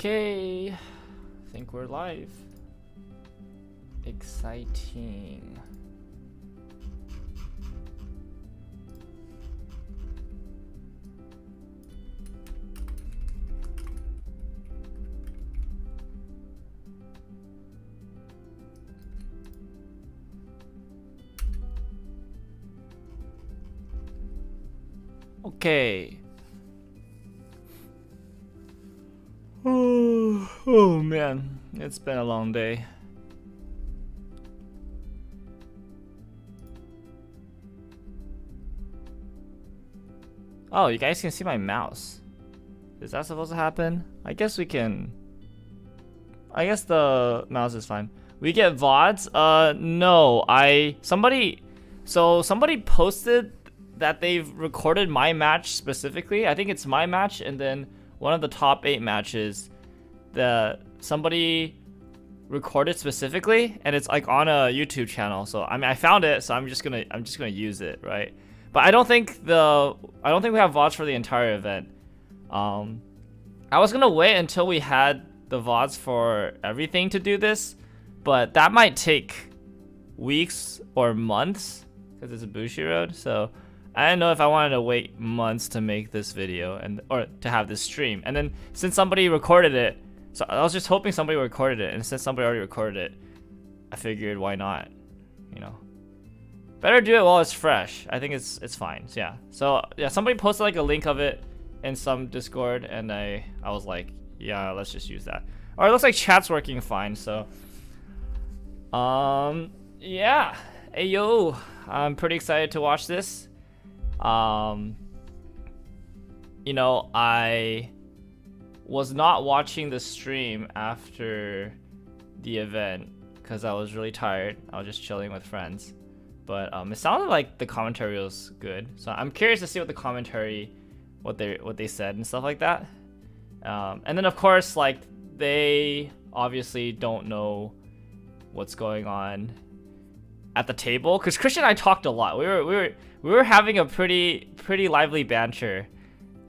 Okay, I think we're live. Exciting. Okay. Oh man, it's been a long day. Oh, you guys can see my mouse. Is that supposed to happen? I guess we can. I guess the mouse is fine. We get VODs? No. Somebody posted that they've recorded my match specifically. I think it's my match, and then one of the top 8 matches that somebody recorded specifically, and it's like on a YouTube channel. So I mean, I found it, so I'm just gonna use it, right? But I don't think we have VODs for the entire event. I was gonna wait until we had the VODs for everything to do this, but that might take weeks or months because it's a Bushiroad. So I didn't know if I wanted to wait months to make this video or to have this stream. And then since somebody recorded it, so I was just hoping somebody recorded it, and since somebody already recorded it, I figured why not, you know. Better do it while it's fresh. I think it's fine. So yeah. So yeah, somebody posted like a link of it in some Discord, and I was like, yeah, let's just use that. Or it looks like chat's working fine. So yeah. Hey yo, I'm pretty excited to watch this. You know, I was not watching the stream after the event because I was really tired. I was just chilling with friends. But it sounded like the commentary was good. So I'm curious to see what the commentary, what they said and stuff like that. And then of course, like, they obviously don't know what's going on at the table, because Christian and I talked a lot. We were having a pretty lively banter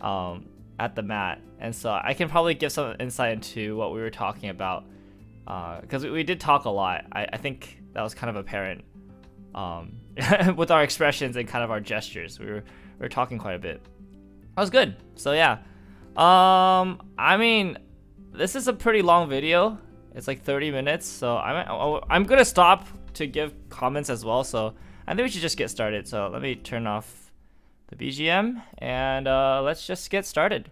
at the mat, and so I can probably give some insight into what we were talking about, because we did talk a lot. I think that was kind of apparent with our expressions and kind of our gestures. We were talking quite a bit. That was good. So yeah, I mean, this is a pretty long video. It's like 30 minutes, so I'm gonna stop to give comments as well. So I think we should just get started. So let me turn off the BGM and let's just get started.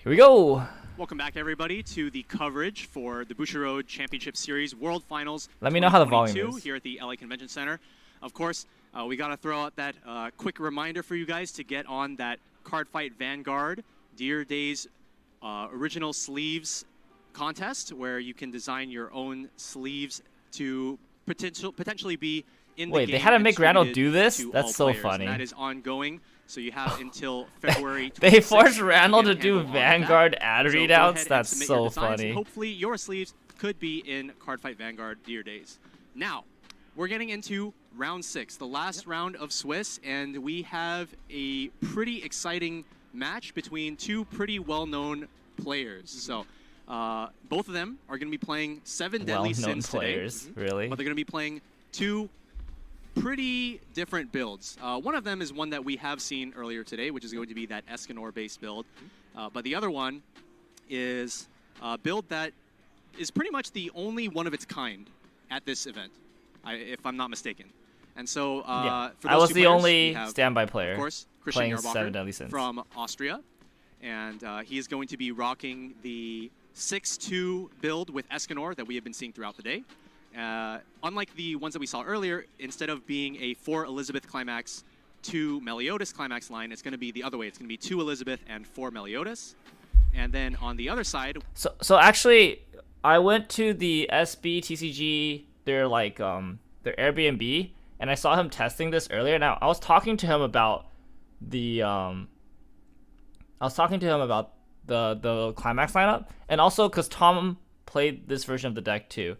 Here we go. Welcome back, everybody, to the coverage for the Bushiroad Championship Series World Finals. Let me know how the volume is here at the LA Convention Center. Of course, we got to throw out that quick reminder for you guys to get on that Card Fight Vanguard Dear Days original sleeves contest, where you can design your own sleeves to potentially be in the game. Wait, they had to make Randall do this? That's so funny. And that is ongoing, so you have until February 26th. They forced Randall to do Vanguard ad readouts? That's so funny. Hopefully your sleeves could be in Card Fight Vanguard Dear Days. Now, we're getting into round 6, the last round of Swiss, and we have a pretty exciting match between two pretty well-known players. So both of them are going to be playing 7 Deadly Sins players, today. really? But they're going to be playing 2 pretty different builds. One of them is one that we have seen earlier today, which is going to be that Escanor-based build. But the other one is a build that is pretty much the only one of its kind at this event, if I'm not mistaken. And so yeah. for those I was two the players, only have, standby player, of course, Christian playing Jahrbacher 7 Deadly Sins from Austria. And he is going to be rocking the 6-2 build with Escanor that we have been seeing throughout the day. Unlike the ones that we saw earlier, instead of being a 4 Elizabeth Climax, 2 Meliodas Climax line, it's going to be the other way. It's going to be 2 Elizabeth and 4 Meliodas. And then on the other side... So actually, I went to the SBTCG, their their Airbnb, and I saw him testing this earlier. Now, I was talking to him about the the Climax lineup, and also because Tom played this version of the deck too.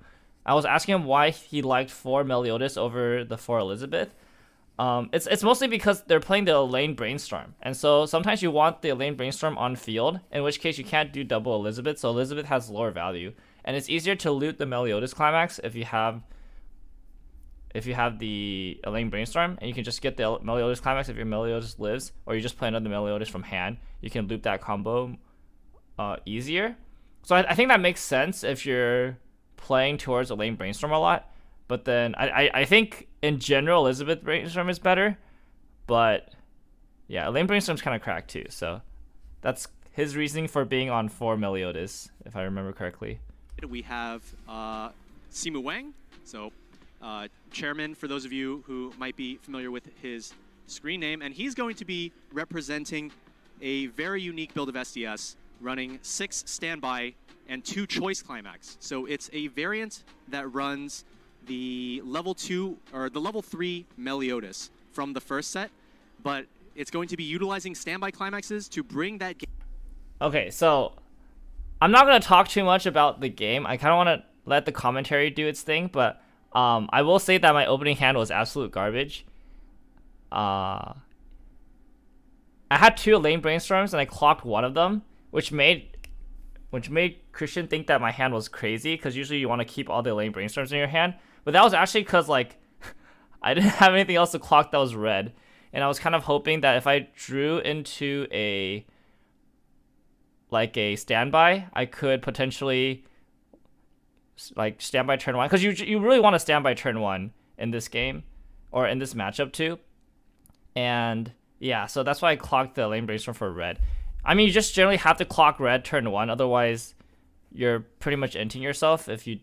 I was asking him why he liked 4 Meliodas over the 4 Elizabeth. It's mostly because they're playing the Elaine Brainstorm, and so sometimes you want the Elaine Brainstorm on field, in which case you can't do double Elizabeth, so Elizabeth has lower value, and it's easier to loot the Meliodas Climax if you have the Elaine Brainstorm, and you can just get the Meliodas Climax if your Meliodas lives, or you just play another Meliodas from hand. You can loop that combo easier. So I think that makes sense if you're playing towards Elaine Brainstorm a lot. But then I think in general Elizabeth Brainstorm is better. But yeah, Elaine Brainstorm's kind of cracked too. So that's his reasoning for being on 4 Meliodas, if I remember correctly. We have Simu Wang, so chairman for those of you who might be familiar with his screen name, and he's going to be representing a very unique build of SDS, running 6 standby and 2 choice climax. So it's a variant that runs the level 2 or the level 3 Meliodas from the first set, but it's going to be utilizing standby climaxes to bring that game. Okay, so I'm not going to talk too much about the game. I kind of want to let the commentary do its thing, but I will say that my opening hand was absolute garbage. I had 2 Elaine Brainstorms and I clocked one of them, which made Christian think that my hand was crazy, because usually you want to keep all the Elaine Brainstorms in your hand. But that was actually because like I didn't have anything else to clock that was red, and I was kind of hoping that if I drew into a standby, I could potentially like standby turn 1, because you really want to standby turn 1 in this game or in this matchup too. And yeah, so that's why I clocked the Elaine Brainstorm for red. I mean, you just generally have to clock red turn 1, otherwise you're pretty much inting yourself if you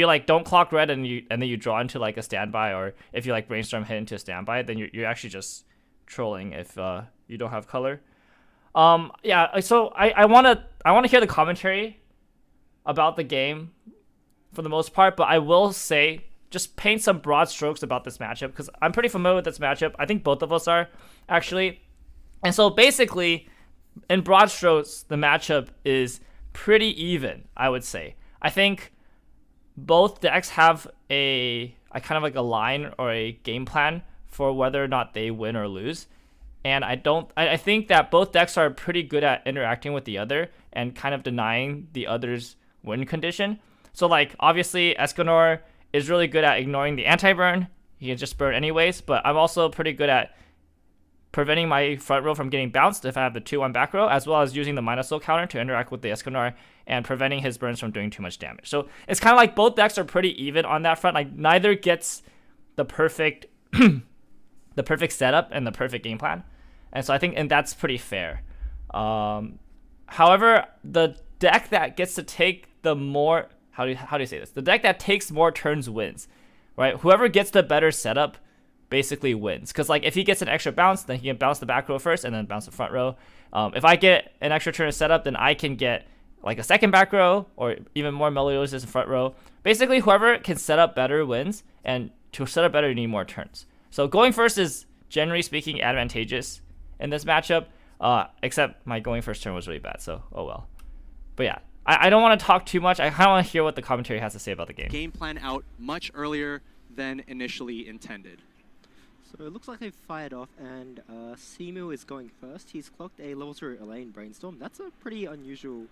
like don't clock red and then you draw into like a standby, or if you like brainstorm hit into a standby, then you're actually just trolling if you don't have color. Yeah, so I wanna hear the commentary about the game for the most part, but I will say just paint some broad strokes about this matchup, because I'm pretty familiar with this matchup. I think both of us are actually, and so basically, in broad strokes, the matchup is pretty even, I would say. I think both decks have a kind of like a line or a game plan for whether or not they win or lose. And I think that both decks are pretty good at interacting with the other and kind of denying the other's win condition. So like obviously Escanor is really good at ignoring the anti-burn. He can just burn anyways, but I'm also pretty good at preventing my front row from getting bounced if I have the 2-1 back row, as well as using the minus soul counter to interact with the Escanor and preventing his burns from doing too much damage. So it's kind of like both decks are pretty even on that front. Like neither gets the perfect the perfect setup and the perfect game plan. And so I think that's pretty fair. However, the deck that gets to take the more how do you say this? The deck that takes more turns wins, right? Whoever gets the better setup basically wins, because like if he gets an extra bounce, then he can bounce the back row first and then bounce the front row. If I get an extra turn of setup, then I can get like a second back row or even more Meliodas in front row. Basically, whoever can set up better wins, and to set up better, you need more turns. So going first is generally speaking advantageous in this matchup, except my going first turn was really bad, so oh well. But yeah, I don't want to talk too much. I kind of want to hear what the commentary has to say about the game. Game plan out much earlier than initially intended. So it looks like they've fired off, and Simu is going first. He's clocked a level 3 Elaine Brainstorm. That's a pretty unusual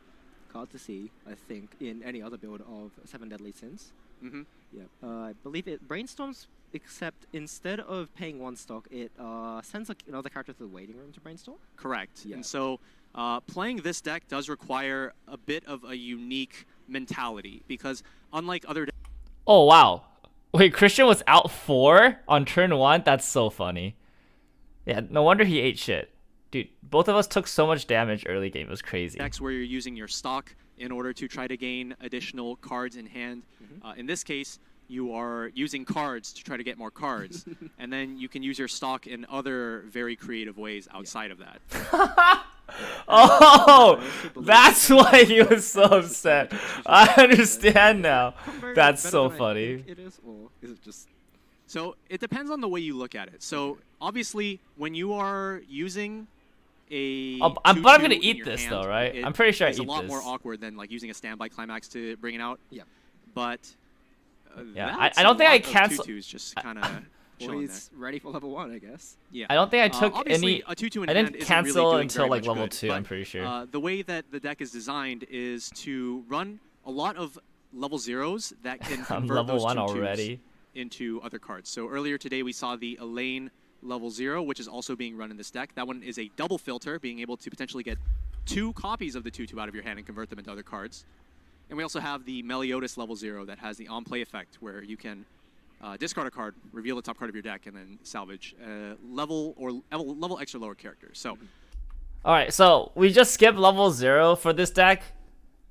card to see, I think, in any other build of 7 Deadly Sins. Mm-hmm. Yeah, I believe it brainstorms, except instead of paying 1 stock, it sends like another character to the waiting room to brainstorm. Correct. Yeah. And so playing this deck does require a bit of a unique mentality, because unlike other decks... Oh, wow. Wait, Christian was out 4 on turn 1? That's so funny. Yeah, no wonder he ate shit. Dude, both of us took so much damage early game. It was crazy. Decks where you're using your stock in order to try to gain additional cards in hand. Mm-hmm. In this case, you are using cards to try to get more cards. And then you can use your stock in other very creative ways outside of that. Oh, that's why he was so upset. I understand now. That's so funny. It is, or is it just... So it depends on the way you look at it. So obviously, when you are using a but I'm gonna in eat your this hand, though, right? I'm pretty sure I eat It's a lot this. more awkward than like using a standby climax to bring it out. Yeah. But Yeah, that's I don't a think I lot of cancel. tutus just kind of Well, chilling he's ready for level 1, I guess. Yeah. I don't think I took obviously, any. a 2/2 in I hand didn't isn't cancel really doing until very like much level good, 2. but, I'm pretty sure. the way that the deck is designed is to run a lot of level 0s that can I'm convert level those 1 2/2s already. into other cards. So earlier today we saw the Elaine level 0, which is also being run in this deck. That one is a double filter, being able to potentially get 2 copies of the 2/2 out of your hand and convert them into other cards. And we also have the Meliodas level 0 that has the on-play effect, where you can discard a card, reveal the top card of your deck, and then salvage level extra lower characters. So, All right, so we just skipped level 0 for this deck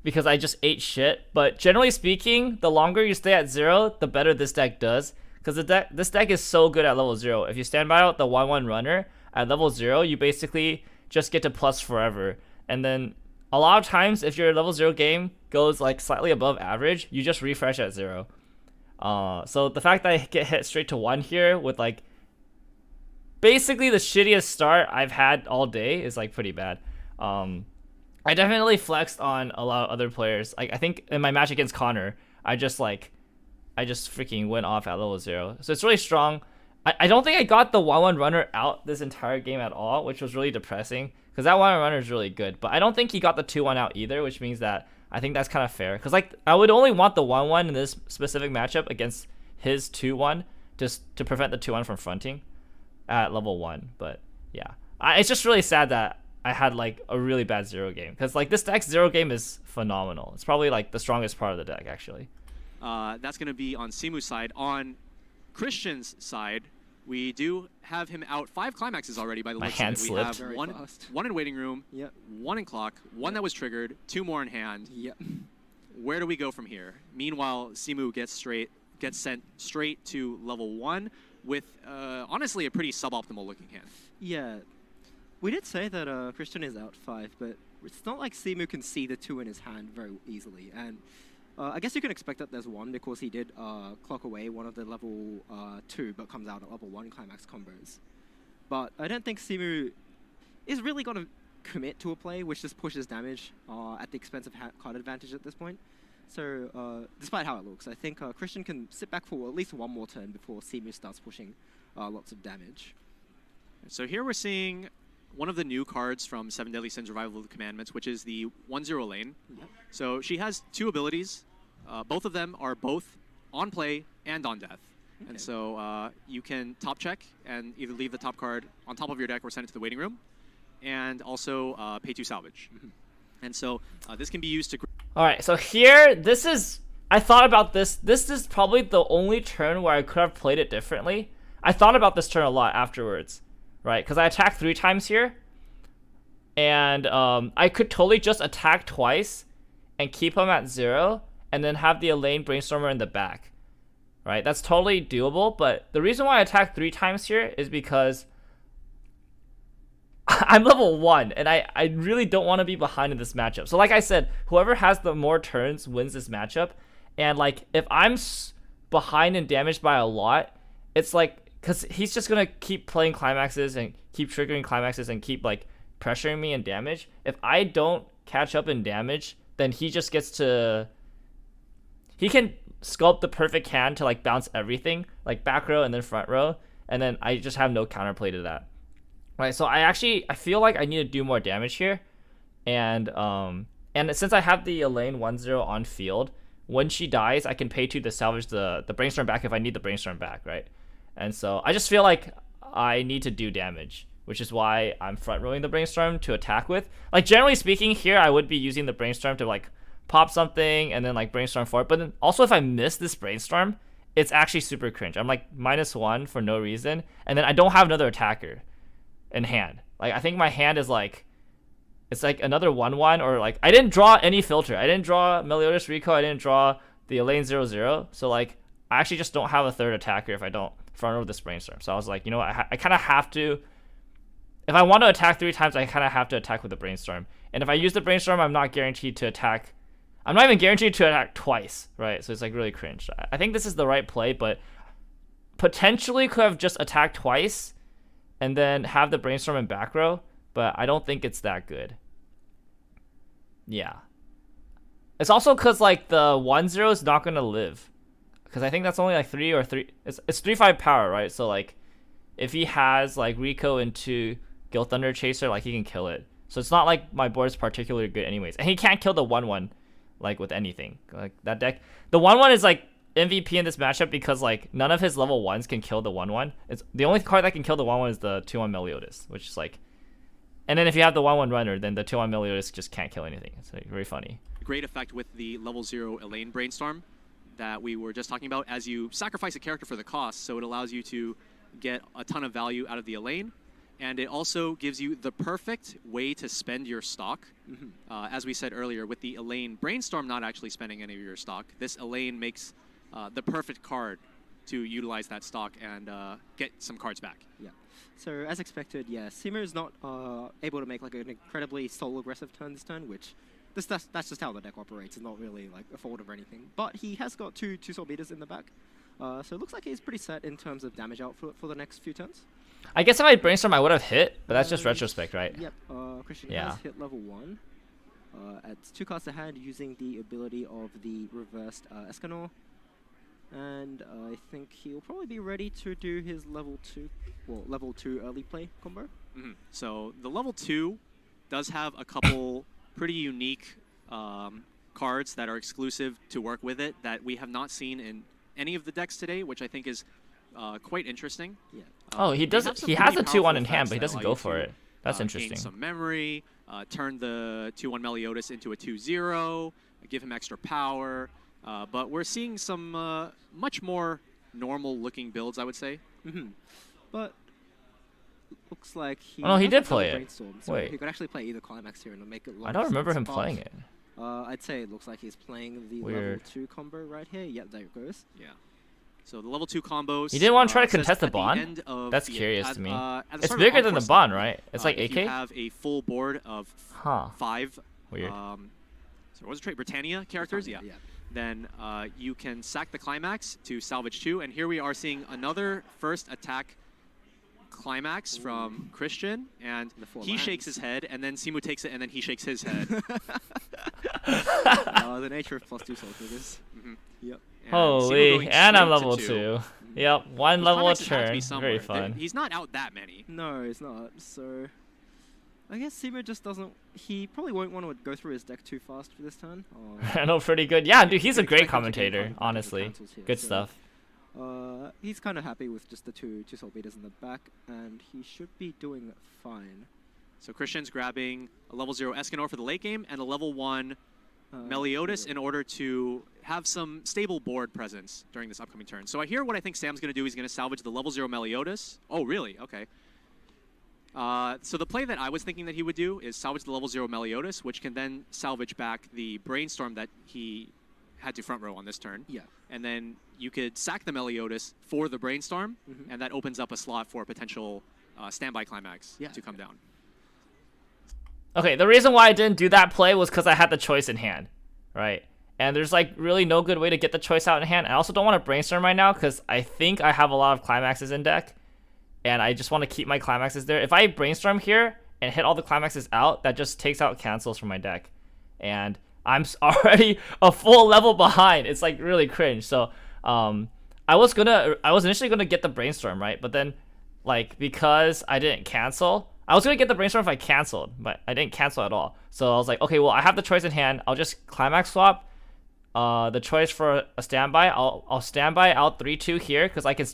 because I just ate shit. But generally speaking, the longer you stay at 0, the better this deck does. Because this deck is so good at level 0. If you stand by out the 1/1 runner at level 0, you basically just get to plus forever. And then a lot of times, if your level 0 game goes like slightly above average, you just refresh at 0. So the fact that I get hit straight to 1 here with like basically the shittiest start I've had all day is like pretty bad. I definitely flexed on a lot of other players. Like I think in my match against Connor, I just freaking went off at level 0. So it's really strong. I don't think I got the 1/1 runner out this entire game at all, which was really depressing because that 1/1 runner is really good. But I don't think he got the 2/1 out either, which means that I think that's kind of fair. Because like I would only want the 1/1 in this specific matchup against his 2/1 just to prevent the 2/1 from fronting at level 1. But yeah, it's just really sad that I had like a really bad 0 game because like this deck's 0 game is phenomenal. It's probably like the strongest part of the deck actually. that's going to be on Simu's side. On Christian's side, we do have him out 5 climaxes already by the looks of it. We have Very one in waiting room, Yep. 1 in clock, 1 that was triggered, 2 more in hand. Yep. Where do we go from here? Meanwhile, Simu gets sent straight to level 1 with honestly a pretty suboptimal looking hand. Yeah. We did say that Christian is out 5, but it's not like Simu can see the 2 in his hand very easily. And I guess you can expect that there's 1 because he did clock away one of the level 2 but comes out at level 1 climax combos. But I don't think Simu is really going to commit to a play which just pushes damage at the expense of card advantage at this point. So despite how it looks, I think Christian can sit back for at least 1 more turn before Simu starts pushing lots of damage. So here we're seeing one of the new cards from 7 Deadly Sins Revival of the Commandments, which is the 1/0 Lane. Yep. So she has 2 abilities. Both of them are both on play and on death. Okay. And so you can top check and either leave the top card on top of your deck or send it to the waiting room, and also pay 2 salvage. And so this can be used to... All right, so here, I thought about this. This is probably the only turn where I could have played it differently. I thought about this turn a lot afterwards, right? Because I attacked 3 times here, and I could totally just attack twice and keep him at 0, and then have the Elaine Brainstormer in the back, right? That's totally doable, but the reason why I attacked 3 times here is because I'm level 1, and I really don't want to be behind in this matchup. So like I said, whoever has the more turns wins this matchup, and like if I'm behind and damaged by a lot, it's like, because he's just going to keep playing climaxes and keep triggering climaxes and keep like pressuring me in damage. If I don't catch up in damage, then he just gets to... He can sculpt the perfect hand to like bounce everything, like back row and then front row, and then I just have no counterplay to that. Right, so I feel like I need to do more damage here, and since I have the Elaine 1/0 on field, when she dies, I can pay 2 to salvage the brainstorm back if I need the brainstorm back, right? And so I just feel like I need to do damage, which is why I'm front rowing the brainstorm to attack with. Like generally speaking, here I would be using the brainstorm to like pop something and then like brainstorm for it. But then also if I miss this brainstorm, it's actually super cringe. I'm like -1 for no reason, and then I don't have another attacker in hand. Like I think my hand is like, it's like another 1/1, or like I didn't draw any filter. I didn't draw Meliodas Rico. I didn't draw the Elaine 0/0. So like I actually just don't have a third attacker if I don't front row this brainstorm. So I was like, you know what, I kind of have to, if I want to attack 3 times, I kind of have to attack with the brainstorm. And if I use the brainstorm, I'm not guaranteed to attack. I'm not even guaranteed to attack twice, right? So it's like really cringe. I think this is the right play, but potentially could have just attacked twice and then have the brainstorm in back row, but I don't think it's that good. Yeah. It's also because like the 1/0 is not going to live, because I think that's only like 3. It's 3/5 power, right? So like, if he has like Rico into Guild Thunder Chaser, like he can kill it. So it's not like my board's particularly good anyways, and he can't kill the 1/1 like with anything. Like that deck, the 1/1 is like MVP in this matchup because like none of his level 1s can kill the 1/1. It's the only card that can kill the 1/1 is the 2/1 Meliodas, which is like, and then if you have the 1/1 runner, then the 2/1 Meliodas just can't kill anything. It's like very funny. Great effect with the level 0 Elaine Brainstorm that we were just talking about, as you sacrifice a character for the cost, so it allows you to get a ton of value out of the Elaine, and it also gives you the perfect way to spend your stock. As we said earlier, with the Elaine Brainstorm not actually spending any of your stock, this Elaine makes the perfect card to utilize that stock and get some cards back. Yeah. So as expected, yeah, Simo is not able to make like an incredibly solo aggressive turn this turn, which that's just how the deck operates. It's not really like a fault of anything. But he has got two Soul Beaters in the back, so it looks like he's pretty set in terms of damage output for the next few turns. I guess if I Brainstorm, I would have hit, but that's just retrospect, right? Yep. Christian has hit level 1. At 2 cards to hand, using the ability of the reversed Escanor. And I think he'll probably be ready to do his level 2 early play combo. So the level 2 does have a couple pretty unique cards that are exclusive to work with it that we have not seen in any of the decks today, which I think is quite interesting. Yeah. Oh, he does. He has a 2/1 in hand, but he doesn't go for it. That's interesting. Gain some memory, turn the 2/1 Meliodas into a 2/0, give him extra power. But we're seeing some much more normal-looking builds, I would say. But looks like he. Oh, no, he did play it. So Wait. he could actually play either Climax here and make it. I don't remember him playing it. I'd say it looks like he's playing the Weird. level 2 combo right here. Yep, there it goes. Yeah. So the level 2 combos. He didn't want to try to contest the bond? That's curious to me. It's bigger than the bond, right? It's like if AK? you have a full board of 5 Weird. so what was the trait? Britannia characters? Yeah. Then you can sack the Climax to salvage 2. And here we are seeing another first attack Climax from Christian. And he shakes his head, and then Simu takes it, and then he shakes his head. The nature of +2 Soul Triggers. Yep. Holy, and I'm level 2. Yep, one level a turn. Very fun. He's not out that many. No, he's not. So I guess Simo just doesn't. He probably won't want to go through his deck too fast for this turn. I know, pretty good. Yeah, dude, he's a great commentator, honestly. Good stuff. He's kind of happy with just the two Soul Beaters in the back, and he should be doing fine. So Christian's grabbing a level 0 Escanor for the late game and a level 1 Meliodas in order to have some stable board presence during this upcoming turn. So I hear what I think Sam's going to do. He's going to salvage the level 0 Meliodas. Oh, really? Okay. So the play that I was thinking that he would do is salvage the level 0 Meliodas, which can then salvage back the Brainstorm that he had to front row on this turn. Yeah. And then you could sack the Meliodas for the Brainstorm, and that opens up a slot for a potential standby Climax to come down. Okay, the reason why I didn't do that play was because I had the choice in hand, right? And there's like really no good way to get the choice out in hand. I also don't want to Brainstorm right now because I think I have a lot of Climaxes in deck, and I just want to keep my Climaxes there. If I Brainstorm here and hit all the Climaxes out, that just takes out cancels from my deck, and I'm already a full level behind. It's like really cringe. So I was initially gonna get the Brainstorm, right? But then like because I didn't cancel, I was gonna get the Brainstorm if I canceled, but I didn't cancel at all. So I was like, okay, well I have the choice in hand. I'll just Climax swap the choice for a standby. I'll standby out 3/2 here because I can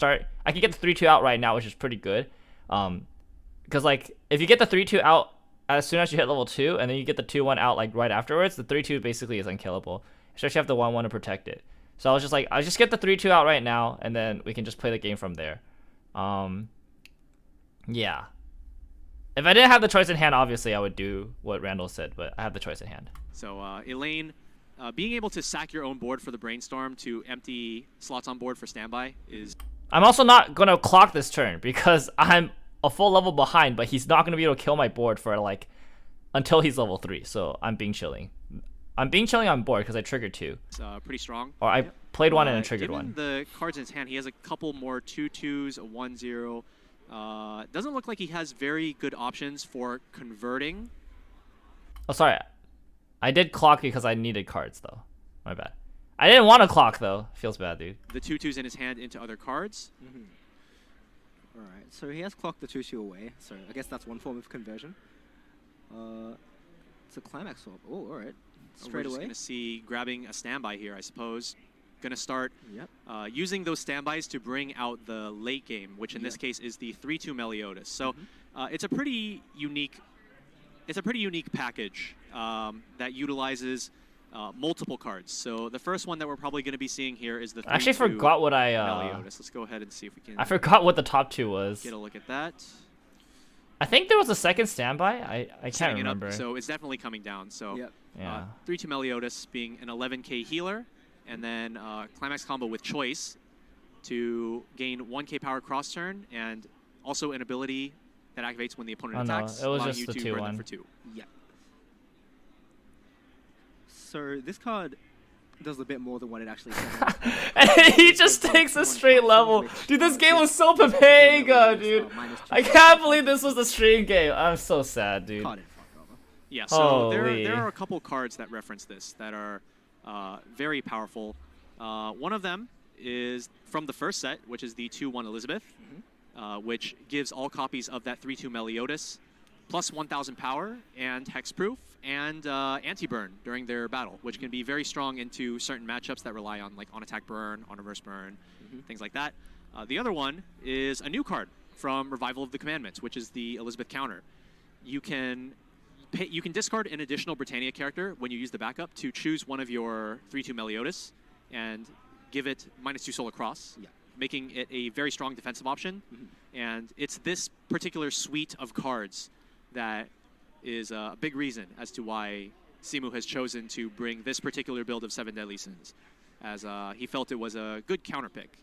get the 3/2 out right now, which is pretty good. Because like if you get the 3/2 out as soon as you hit level 2, and then you get the 2/1 out like right afterwards, the 3/2 basically is unkillable. Especially if you have the 1/1 to protect it. So I was just like, I'll just get the 3/2 out right now, and then we can just play the game from there. Yeah. If I didn't have the choice in hand, obviously I would do what Randall said, but I have the choice in hand. So Elaine, being able to sack your own board for the Brainstorm to empty slots on board for standby is... I'm also not going to clock this turn because I'm a full level behind, but he's not going to be able to kill my board for like until he's level 3. So I'm being chilling. I'm being chilling on board because I triggered 2. It's pretty strong. Or I played 1 and triggered 1. Given the cards in his hand, he has a couple more 2/2s, a 1/0. Doesn't look like he has very good options for converting. Oh, sorry. I did clock because I needed cards, though. My bad. I didn't want to clock though. Feels bad, dude. the 2/2s in his hand into other cards. All right, so he has clocked the 2/2 away. So I guess that's one form of conversion. It's a climax swap. Oh, all right. We're Straight just away. going to see grabbing a standby here, I suppose. Going to start Yep. using those standbys to bring out the late game, which in this case is the 3/2 Meliodas. So it's a pretty unique package that utilizes multiple cards. So the first one that we're probably going to be seeing here is the 3/2 I actually forgot what Meliodas. Let's go ahead and see if we can I forgot what the top 2 was. get a look at that. I think there was a second standby. I can't Setting it up, remember. so it's definitely coming down. So Yep. Yeah. 3/2 Meliodas being an 11k healer, and then Climax combo with Choice to gain 1k power cross turn, and also an ability that activates when the opponent Oh, no, attacks, it was allowing just you the to 2/1. burn them for 2. Yeah. So this card does a bit more than what it actually says. And he just takes a straight level. Dude, this game was so Papega, dude. I can't believe this was the stream game. I'm so sad, dude. Card in front, rather. Yeah, so there Holy. are a couple cards that reference this that are very powerful. One of them is from the first set, which is the 2/1 Elizabeth, which gives all copies of that 3/2 Meliodas plus 1,000 power and hexproof and anti-burn during their battle, which can be very strong into certain matchups that rely on like on-attack burn, on-reverse burn, things like that. The other one is a new card from Revival of the Commandments, which is the Elizabeth counter. You can discard an additional Britannia character when you use the backup to choose one of your 3/2 Meliodas and give it -2 Solar Cross, making it a very strong defensive option. And it's this particular suite of cards that is a big reason as to why Simu has chosen to bring this particular build of 7 Deadly Sins, as he felt it was a good counter pick.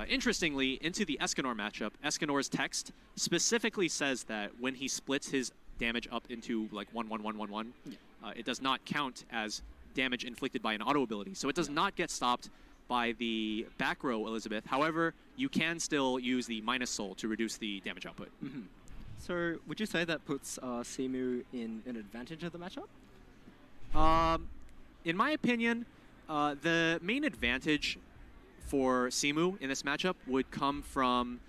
Interestingly, into the Escanor matchup, Escanor's text specifically says that when he splits his damage up into like 1/1/1/1/1, it does not count as damage inflicted by an auto ability. So it does not get stopped by the back row Elizabeth. However, you can still use the -soul to reduce the damage output. So would you say that puts Simu in an advantage of the matchup? In my opinion, the main advantage for Simu in this matchup would come from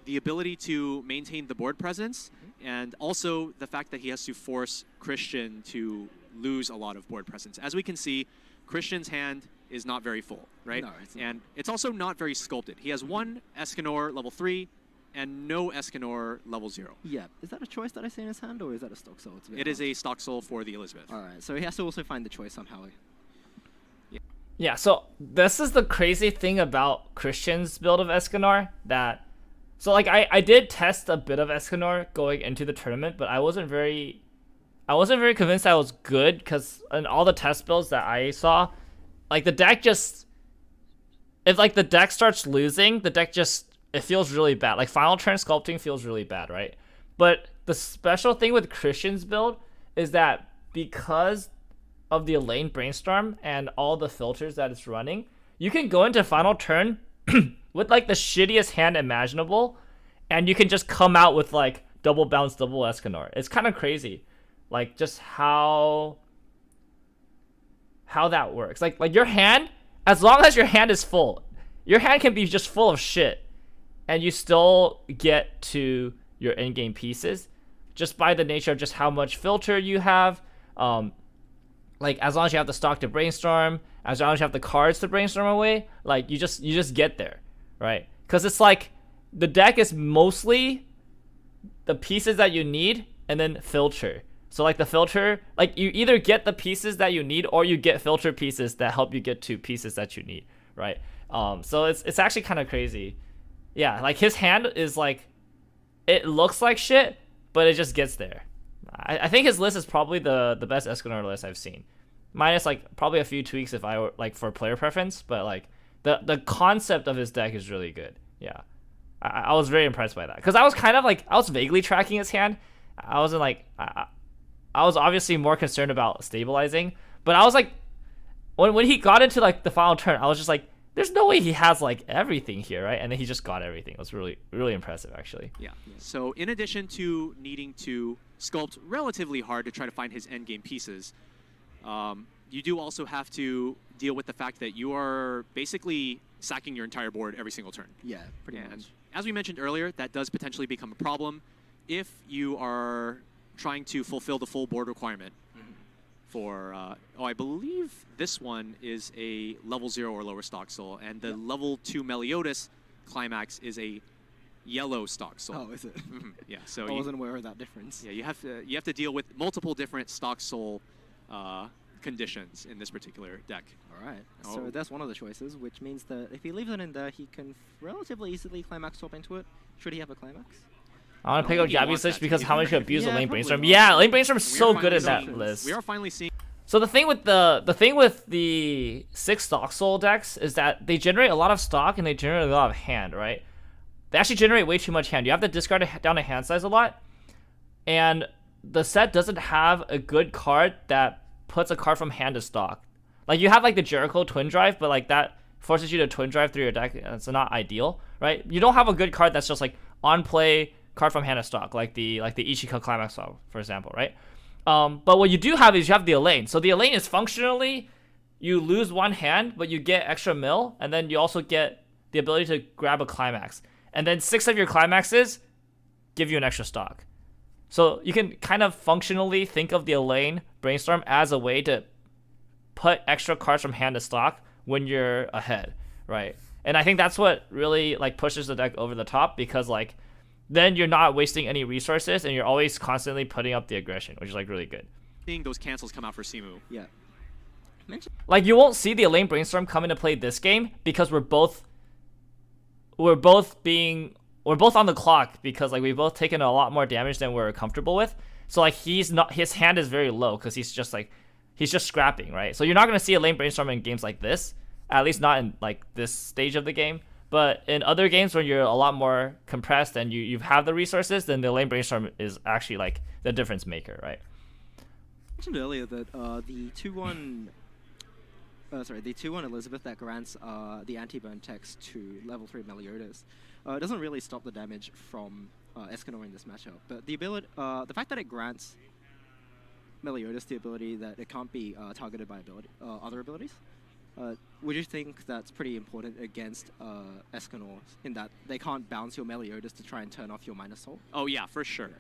the ability to maintain the board presence, and also the fact that he has to force Christian to lose a lot of board presence. As we can see, Christian's hand is not very full, right? No, it's not. And it's also not very sculpted. He has one Escanor level 3 and no Escanor level 0. Yeah. Is that a choice that I see in his hand, or is that a stock soul? It is a stock soul for the Elizabeth. All right. So he has to also find the choice somehow. Yeah, so this is the crazy thing about Christian's build of Escanor, that so like I did test a bit of Escanor going into the tournament, but I wasn't very convinced that it was good, because in all the test builds that I saw, like the deck just, if like the deck starts losing, the deck just, it feels really bad. Like final turn sculpting feels really bad, right? But the special thing with Christian's build is that because of the Elaine Brainstorm and all the filters that it's running, you can go into final turn with like the shittiest hand imaginable, and you can just come out with like double bounce, double Escanor. It's kind of crazy, like just how that works. Like your hand, as long as your hand is full, your hand can be just full of shit, and you still get to your in-game pieces just by the nature of just how much filter you have. Like as long as you have the stock to brainstorm, as long as you have the cards to brainstorm away, like you just get there, right? Because it's like the deck is mostly the pieces that you need and then filter. So like the filter, like you either get the pieces that you need or you get filter pieces that help you get to pieces that you need, right? So it's actually kind of crazy. Yeah, like his hand is like, it looks like shit, but it just gets there. I think his list is probably the best Escanor list I've seen, minus like probably a few tweaks if I were like for player preference, but like the concept of his deck is really good. Yeah, I was very impressed by that, because I was kind of like, I was vaguely tracking his hand. I wasn't like, I was obviously more concerned about stabilizing, but I was like, when he got into like the final turn, I was just like, there's no way he has like everything here, right? And then he just got everything. It was really, really impressive, actually. Yeah. So in addition to needing to sculpt relatively hard to try to find his endgame pieces, you do also have to deal with the fact that you are basically sacking your entire board every single turn. Yeah, pretty And much. as we mentioned earlier, that does potentially become a problem if you are trying to fulfill the full board requirement for, I believe this one is a level 0 or lower stock soul, and the level 2 Meliodas Climax is a yellow stock soul. Oh, is it? Yeah, so I wasn't aware of that difference. yeah, you have to deal with multiple different stock soul conditions in this particular deck. All right. Oh. So that's one of the choices, which means that if he leaves it in there, he can relatively easily climax swap into it. Should he have a climax? I want to pick No, up he wants Jabby Switch that because to how be much you abuse the Yeah, lane probably brainstorm. not. Yeah, lane brainstorm's We are so good in finally that seeing- list. We are finally seeing. So the thing with the 6 stock soul decks is that they generate a lot of stock and they generate a lot of hand, right? They actually generate way too much hand. You have to discard down to hand size a lot, and the set doesn't have a good card that puts a card from hand to stock. Like you have like the Jericho Twin Drive, but like that forces you to Twin Drive through your deck, and it's not ideal, right? You don't have a good card that's just like on play card from hand to stock, like the Ichika Climax Swap, for example, right? But what you do have is you have the Elaine. So the Elaine is functionally, you lose one hand, but you get extra mill, and then you also get the ability to grab a Climax. And then 6 of your Climaxes give you an extra stock. So you can kind of functionally think of the Elaine Brainstorm as a way to put extra cards from hand to stock when you're ahead, right? And I think that's what really like pushes the deck over the top, because like then you're not wasting any resources and you're always constantly putting up the aggression, which is like really good. Seeing those cancels come out for Simu. Yeah. Like you won't see the Elaine Brainstorm come into play this game because we're both on the clock, because like we've both taken a lot more damage than we're comfortable with. So like his hand is very low because he's just scrapping, right? So you're not gonna see a Elaine Brainstorm in games like this, at least not in like this stage of the game. But in other games where you're a lot more compressed and you have the resources, then the Elaine Brainstorm is actually like the difference maker, right? I mentioned earlier that the 2-1 Elizabeth that grants the anti-burn text to level 3 Meliodas doesn't really stop the damage from Escanor in this matchup. But the fact that it grants Meliodas the ability that it can't be targeted by other abilities, would you think that's pretty important against Escanor, in that they can't bounce your Meliodas to try and turn off your Minus Soul? Oh yeah, for sure.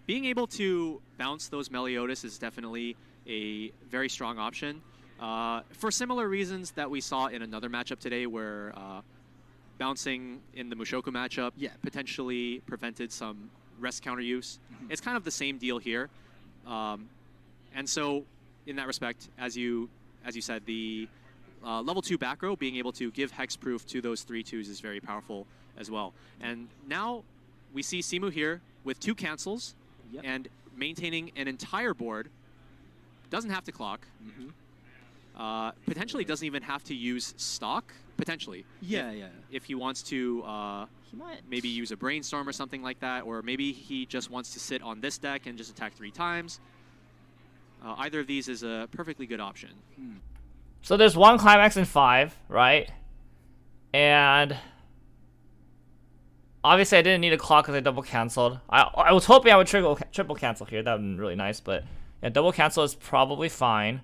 Being able to bounce those Meliodas is definitely a very strong option. For similar reasons that we saw in another matchup today, where bouncing in the Mushoku matchup potentially prevented some rest counter use. It's kind of the same deal here. And so, in that respect, as you said, the level 2 back row being able to give hexproof to those 3/2s is very powerful as well. And now we see Simu here with 2 cancels and maintaining an entire board. Doesn't have to clock. Potentially doesn't even have to use stock. Potentially. If he wants to He might maybe use a brainstorm or something like that, or maybe he just wants to sit on this deck and just attack 3 times. Either of these is a perfectly good option. So there's 1 Climax in 5, right? And obviously I didn't need a clock because I double canceled. I was hoping I would triple cancel here. That would have been really nice, but yeah, double cancel is probably fine.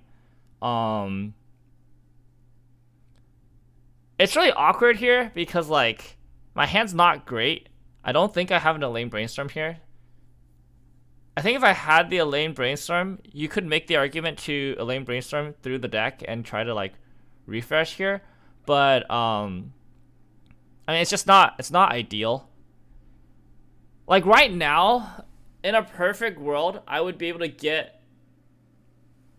It's really awkward here because like my hand's not great. I don't think I have an Elaine Brainstorm here. I think if I had the Elaine Brainstorm, you could make the argument to Elaine Brainstorm through the deck and try to like refresh here, but I mean it's not ideal. Like right now, in a perfect world, I would be able to get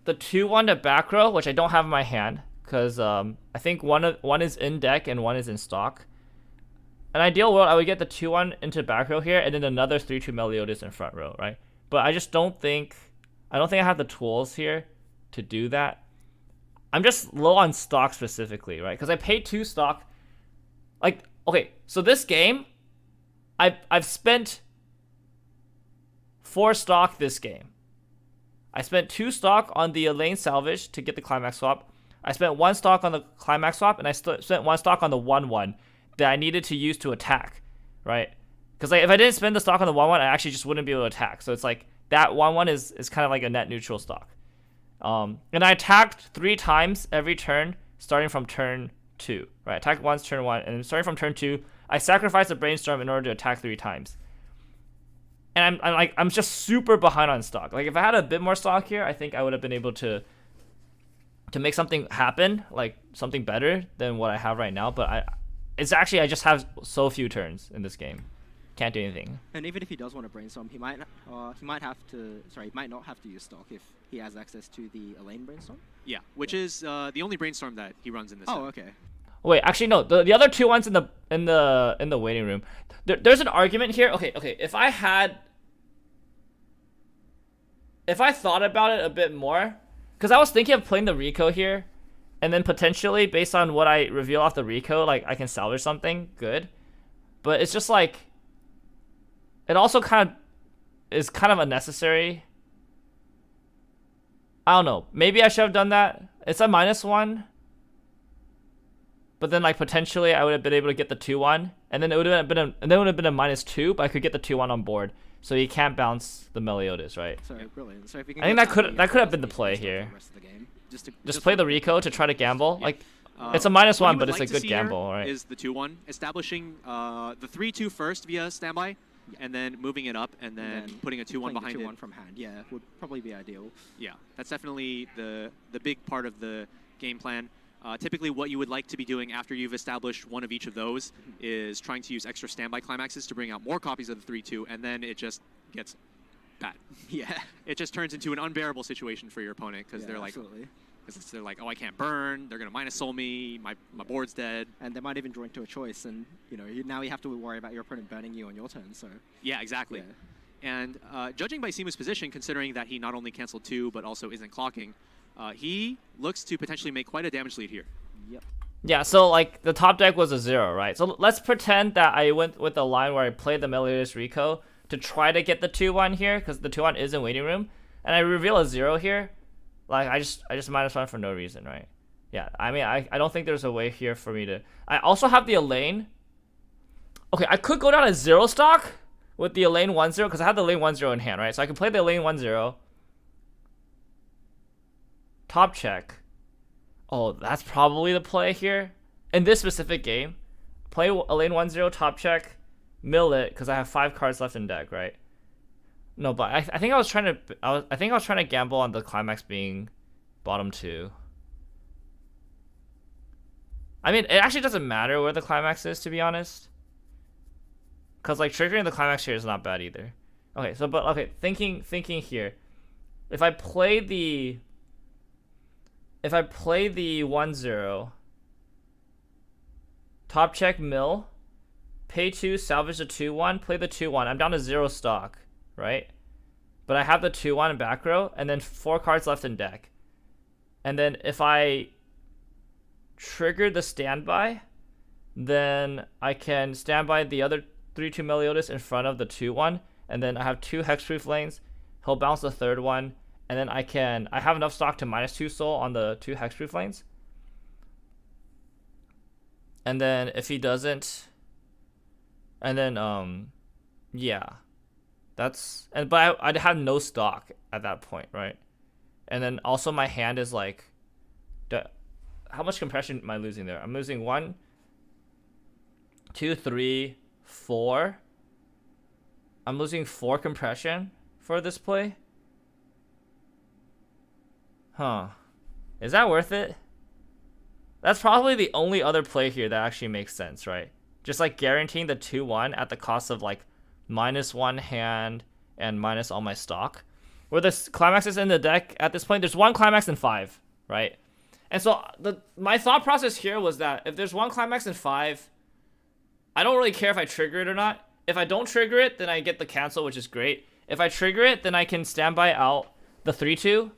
the 2-1 to back row, which I don't have in my hand, because I think one is in deck and one is in stock. An ideal world, I would get the 2-1 into back row here, and then another 3/2 Meliodas in front row, right? But I just don't think I have the tools here to do that. I'm just low on stock specifically, right? Because I paid 2 stock. Like, okay, so this game, I've spent 4 stock this game. I spent 2 stock on the Elaine Salvage to get the Climax Swap. I spent 1 stock on the Climax Swap, and I spent 1 stock on the 1/1 that I needed to use to attack, right? Because like, if I didn't spend the stock on the 1/1, I actually just wouldn't be able to attack. So it's like that 1/1 is kind of like a net neutral stock. And I attacked 3 times every turn, starting from turn 2. Right, attack once, turn 1, and then starting from turn 2, I sacrificed a brainstorm in order to attack 3 times. And I'm just super behind on stock. Like if I had a bit more stock here, I think I would have been able to make something happen, like something better than what I have right now. But I just have so few turns in this game. Can't do anything. And even if he does want to brainstorm, he might not have to use stock if he has access to the Elaine brainstorm. Yeah, which is the only brainstorm that he runs in this. Oh, okay. Wait, actually no. The other 2 ones in the waiting room. There's an argument here. Okay. If I thought about it a bit more, because I was thinking of playing the Rico here, and then potentially based on what I reveal off the Rico, like I can salvage something good. But it's just like, it also is kind of unnecessary. I don't know. Maybe I should have done that. It's a -1. But then like potentially I would have been able to get the 2-1, and then it would have been a -2, but I could get the 2-1 on board. So you can't bounce the Meliodas, right? So brilliant. So if you can I think that could have been the play here. Just play the Rico to try to gamble. Yeah. Like it's a -1, but it's a good gamble, right? Is the 2-1 establishing the 3-2 first via standby, and then moving it up, and then putting a 2-1 behind it. 2-1 from hand, yeah, would probably be ideal. Yeah, that's definitely the big part of the game plan. Typically, what you would like to be doing after you've established one of each of those is trying to use extra standby climaxes to bring out more copies of the 3-2, and then it just gets bad. Yeah, it just turns into an unbearable situation for your opponent because they're like, oh, I can't burn. They're gonna -soul me. My board's dead. And they might even draw into a choice, and now you have to worry about your opponent burning you on your turn. So yeah, exactly. Yeah. And judging by Simu's position, considering that he not only canceled 2 but also isn't clocking, he looks to potentially make quite a damage lead here. Yep. Yeah, so like the top deck was a 0, right? So let's pretend that I went with the line where I played the Meliodas Rico to try to get the 2-1 here, because the 2-1 is in waiting room, and I reveal a 0 here. Like I just -1 for no reason, right? Yeah, I mean I don't think there's a way here for me to. I also have the Elaine. Okay, I could go down to 0 stock with the Elaine 1-0 because I have the Elaine 1-0 in hand, right? So I can play the Elaine 1-0. Top check. Oh, that's probably the play here. In this specific game, play Elaine 1-0, top check, mill it, because I have 5 cards left in deck, right? No, but I think I was trying to gamble on the climax being bottom 2. I mean, it actually doesn't matter where the climax is, to be honest. Because like triggering the climax here is not bad either. Okay, so thinking here. If I play the 1-0, top check mill, pay 2, salvage the 2-1, play the 2-1. I'm down to 0 stock, right? But I have the 2-1 in back row, and then 4 cards left in deck. And then if I trigger the standby, then I can standby the other 3-2 Meliodas in front of the 2-1, and then I have 2 hexproof lanes. He'll bounce the 3rd one. And then I have enough stock to -2 soul on the 2 hexproof lanes. And then if he doesn't, and then yeah, but I'd have no stock at that point, right? And then also my hand is like, how much compression am I losing there? I'm losing 1, 2, 3, 4. I'm losing 4 compression for this play. Huh. Is that worth it? That's probably the only other play here that actually makes sense, right? Just like guaranteeing the 2-1 at the cost of like -1 hand and minus all my stock. Where the climax is in the deck at this point, there's 1 climax in 5, right? And so my thought process here was that if there's 1 climax in 5, I don't really care if I trigger it or not. If I don't trigger it, then I get the cancel, which is great. If I trigger it, then I can standby out the 3-2.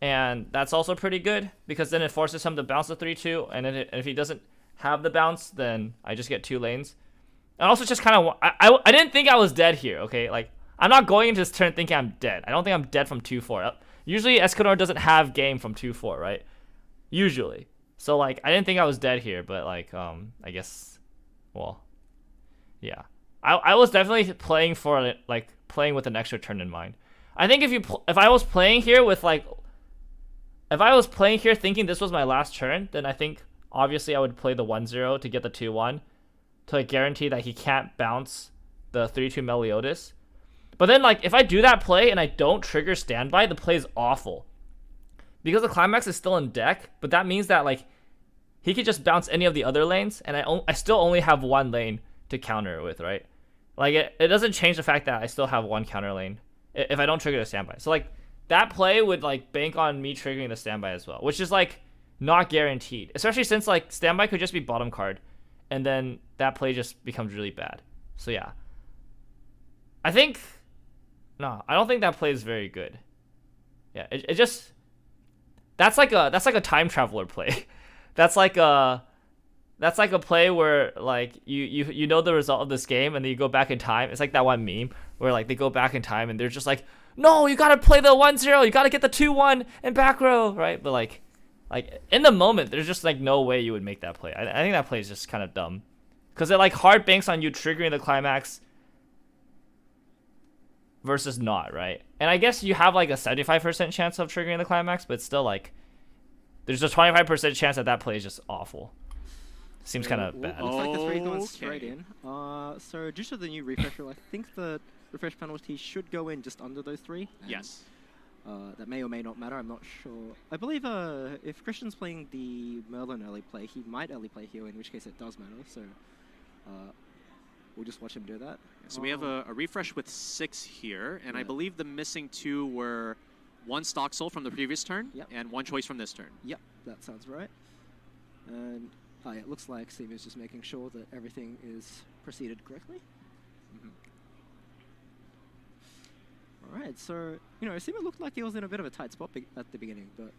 And that's also pretty good, because then it forces him to bounce the 3-2, and then if he doesn't have the bounce, then I just get 2 lanes. And also just kind of, I didn't think I was dead here, okay? Like, I'm not going into this turn thinking I'm dead. I don't think I'm dead from 2-4. Usually Escanor doesn't have game from 2-4, right? Usually. So, like, I didn't think I was dead here, but, like, I guess, well, yeah. I was definitely playing for, like, playing with an extra turn in mind. I think if I was playing here with, like, if I was playing here thinking this was my last turn, then I think obviously I would play the 1-0 to get the 2-1 to like guarantee that he can't bounce the 3-2 Meliodas. But then like if I do that play and I don't trigger standby, the play is awful. Because the Climax is still in deck, but that means that like he could just bounce any of the other lanes, and I still only have one lane to counter it with, right? Like it doesn't change the fact that I still have one counter lane if I don't trigger the standby. So like that play would like bank on me triggering the standby as well, which is like not guaranteed, especially since like standby could just be bottom card, and then that play just becomes really bad. So yeah, I don't think that play is very good. Yeah, it just that's like a time traveler play. That's like a play where like you know the result of this game and then you go back in time. It's like that one meme where like they go back in time and they're just like, no, you gotta play the 1-0, you gotta get the 2-1 in back row, right? But like in the moment, there's just like no way you would make that play. I think that play is just kind of dumb, because it like hard banks on you triggering the Climax versus not, right? And I guess you have like a 75% chance of triggering the Climax, but still like there's a 25% chance that play is just awful. Seems kind of bad. Looks like the 3 going straight in. So due to the new refresh rule, I think the refresh penalty should go in just under those 3. Yes. That may or may not matter, I'm not sure. I believe if Christian's playing the Merlin early play, he might early play here, in which case it does matter. So we'll just watch him do that. So we have a refresh with 6 here, and I believe the missing 2 were 1 stock soul from the previous turn, and 1 choice from this turn. Yep, that sounds right. And it looks like Simu's just making sure that everything is proceeded correctly. Alright, so, you know, Simu looked like he was in a bit of a tight spot at the beginning, but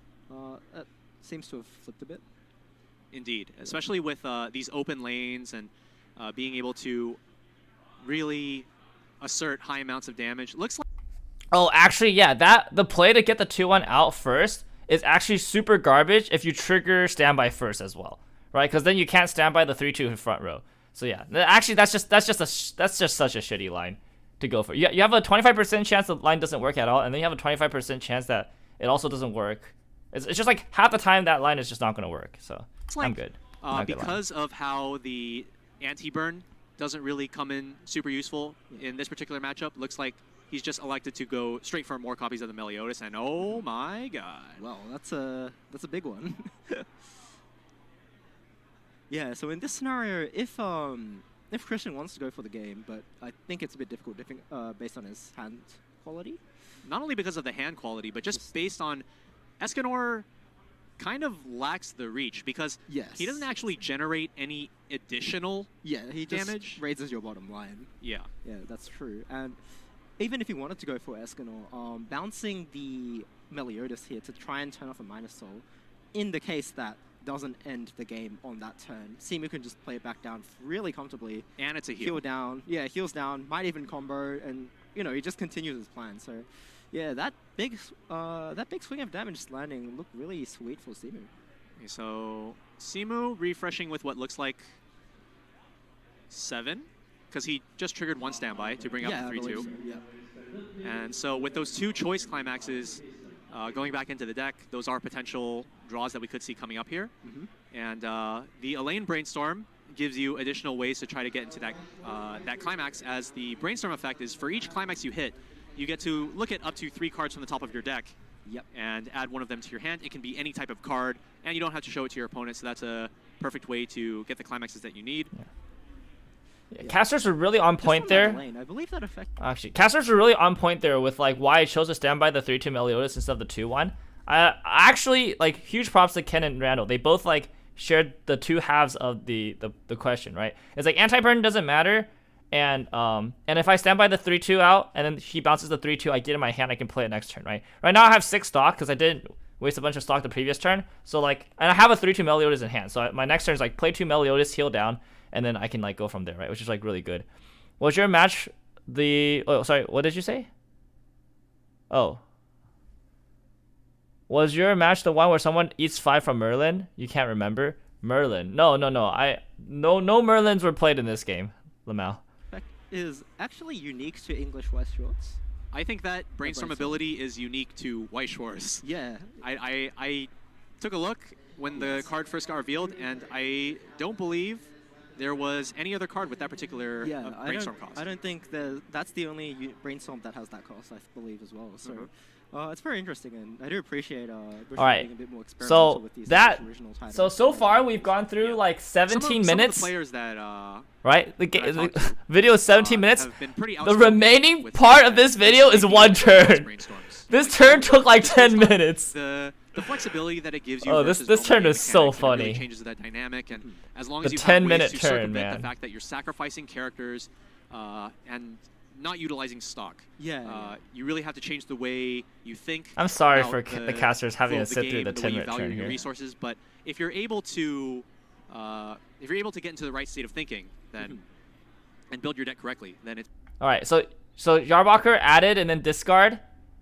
that seems to have flipped a bit. Indeed, especially with these open lanes and being able to really assert high amounts of damage. Looks like... Oh, actually, yeah, the play to get the 2-1 out first is actually super garbage if you trigger standby first as well, right? Because then you can't standby the 3-2 in front row. So yeah, actually that's just such a shitty line to go for. You have a 25% chance the line doesn't work at all, and then you have a 25% chance that it also doesn't work. It's just like half the time that line is just not going to work. So I'm good. Because of how the anti-burn doesn't really come in super useful in this particular matchup, looks like he's just elected to go straight for more copies of the Meliodas, and oh my god. Well, that's a big one. Yeah, so in this scenario, if Christian wants to go for the game, but I think it's a bit difficult based on his hand quality. Not only because of the hand quality, but just based on Escanor kind of lacks the reach, because he doesn't actually generate any additional he damage. Just raises your bottom line. Yeah, that's true. And even if he wanted to go for Escanor, bouncing the Meliodas here to try and turn off a minus soul, in the case that doesn't end the game on that turn, Simu can just play it back down really comfortably. And it's a heal. Heal down. Yeah, heals down, might even combo, and, you know, he just continues his plan. So, yeah, that big swing of damage landing looked really sweet for Simu. Okay, so Simu refreshing with what looks like 7, because he just triggered 1 standby to bring up the 3-2. So, yeah. And so with those 2 choice climaxes going back into the deck, those are potential draws that we could see coming up here. And the Elaine Brainstorm gives you additional ways to try to get into that climax, as the Brainstorm effect is for each climax you hit, you get to look at up to 3 cards from the top of your deck and add one of them to your hand. It can be any type of card, and you don't have to show it to your opponent, so that's a perfect way to get the climaxes that you need. Casters are really on point there. I believe that effect. Actually, casters are really on point there with like why I chose to stand by the 3-2 Meliodas instead of the 2-1. Actually, like, huge props to Ken and Randall. They both like shared the 2 halves of the question, right? It's like anti-burn doesn't matter, and if I stand by the 3-2 out and then he bounces the 3-2, I get in my hand, I can play it next turn, right? Right now I have 6 stock because I didn't waste a bunch of stock the previous turn. So like, and I have a 3-2 Meliodas in hand. So my next turn is like play 2 Meliodas, heal down, and then I can like go from there, right? Which is like really good. Was your match what did you say? Oh. Was your match the one where someone eats 5 from Merlin? You can't remember? Merlin. No. No Merlins were played in this game, Lamau. Effect is actually unique to English West Shorts. I think that brainstorm brainstorm. ability is unique to Weiss. Yeah. I took a look when the card first got revealed, and I don't believe there was any other card with that particular brainstorm cost. I don't think that's the only brainstorm that has that cost, I believe, as well. So it's very interesting, and I do appreciate Bush being a bit more experimental with these original titles. So far we've gone through like 17 minutes. Some of the players that right? The video is 17 minutes. have been pretty The remaining part of this video is one turn. This turn took like 10 minutes. The flexibility that it gives you. Oh, this turn is so funny. Really changes that dynamic, and as long as The you have 10-minute ways to turn, circumvent man. the fact that you're sacrificing characters and not utilizing stock. You really have to change the way you think. I'm sorry about for the casters having to flow of sit through the game, way you 10-minute value turn your here. resources, but if you're able to get into the right state of thinking, then and build your deck correctly, then it's All right, so Jahrbacher added and then discard,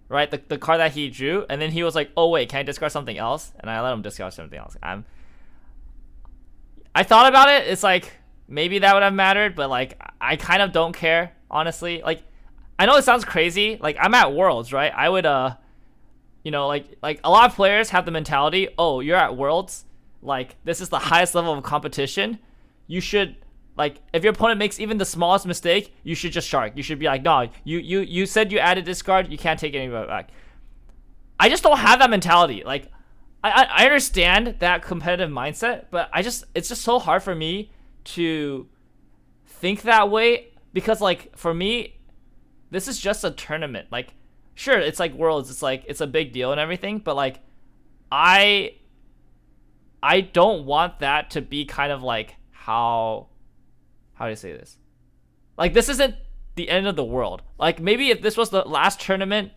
right? The card that he drew, and then he was like, "Oh wait, can I discard something else?" And I let him discard something else. I thought about it. It's like maybe that would have mattered, but like I kind of don't care, honestly. Like I know it sounds crazy. Like I'm at Worlds, right? I would you know, like a lot of players have the mentality, "Oh, you're at Worlds. Like this is the highest level of competition. You should." Like, if your opponent makes even the smallest mistake, you should just shark. You should be like, no, you said you added discard, you can't take any of it back. I just don't have that mentality. Like, I understand that competitive mindset, but it's just so hard for me to think that way because, like, for me, this is just a tournament. Like, sure, it's like Worlds, it's like, it's a big deal and everything, but, like, I don't want that to be kind of like how do you say this? Like, this isn't the end of the world. Like, maybe if this was the last tournament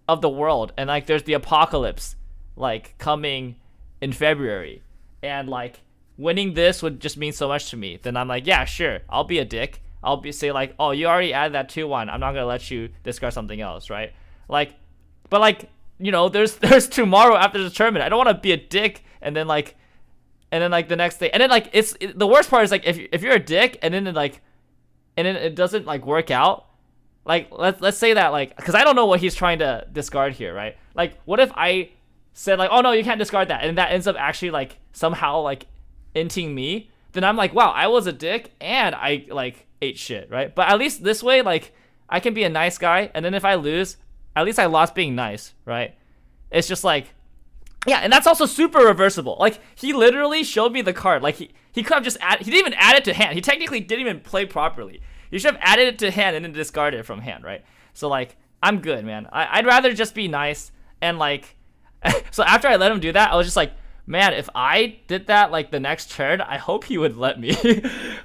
of the world and, like, there's the apocalypse, like, coming in February, and, like, winning this would just mean so much to me, then I'm like, yeah, sure, I'll be a dick. I'll say, like, oh, you already added that 2-1. I'm not going to let you discard something else, right? Like, but, like, you know, there's tomorrow after the tournament. I don't want to be a dick and then, like, the next day, and then like the worst part is like if you're a dick and then it doesn't like work out, like let's say that, like, because I don't know what he's trying to discard here, right? Like, what if I said like, oh no, you can't discard that, and that ends up actually like somehow like inting me? Then I'm like, wow, I was a dick and I like ate shit, right? But at least this way, like, I can be a nice guy, and then if I lose, at least I lost being nice, right? It's just like, yeah, and that's also super reversible. Like, he literally showed me the card. Like, he could have just he didn't even add it to hand. He technically didn't even play properly. He should have added it to hand and then discarded it from hand, right? So, like, I'm good, man. I'd rather just be nice. And, like, so after I let him do that, I was just like, man, if I did that, like, the next turn, I hope he would let me.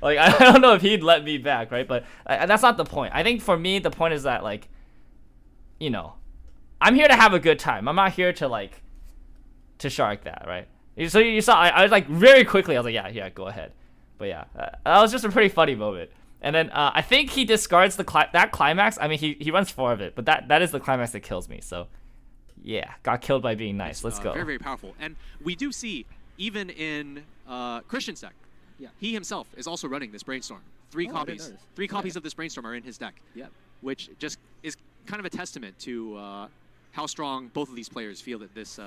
Like, I don't know if he'd let me back, right? But that's not the point. I think for me, the point is that, like, you know, I'm here to have a good time. I'm not here to, like, to shark that, right? So you saw, I was like, very quickly, I was like, yeah, go ahead. But yeah, that was just a pretty funny moment. And then I think he discards that climax. I mean, he runs 4 of it, but that is the climax that kills me. So yeah, got killed by being nice. Let's go. Very, very powerful. And we do see, even in Christian's deck, he himself is also running this brainstorm. 3 copies. 3 copies of this brainstorm are in his deck. Which just is kind of a testament to how strong both of these players feel that this.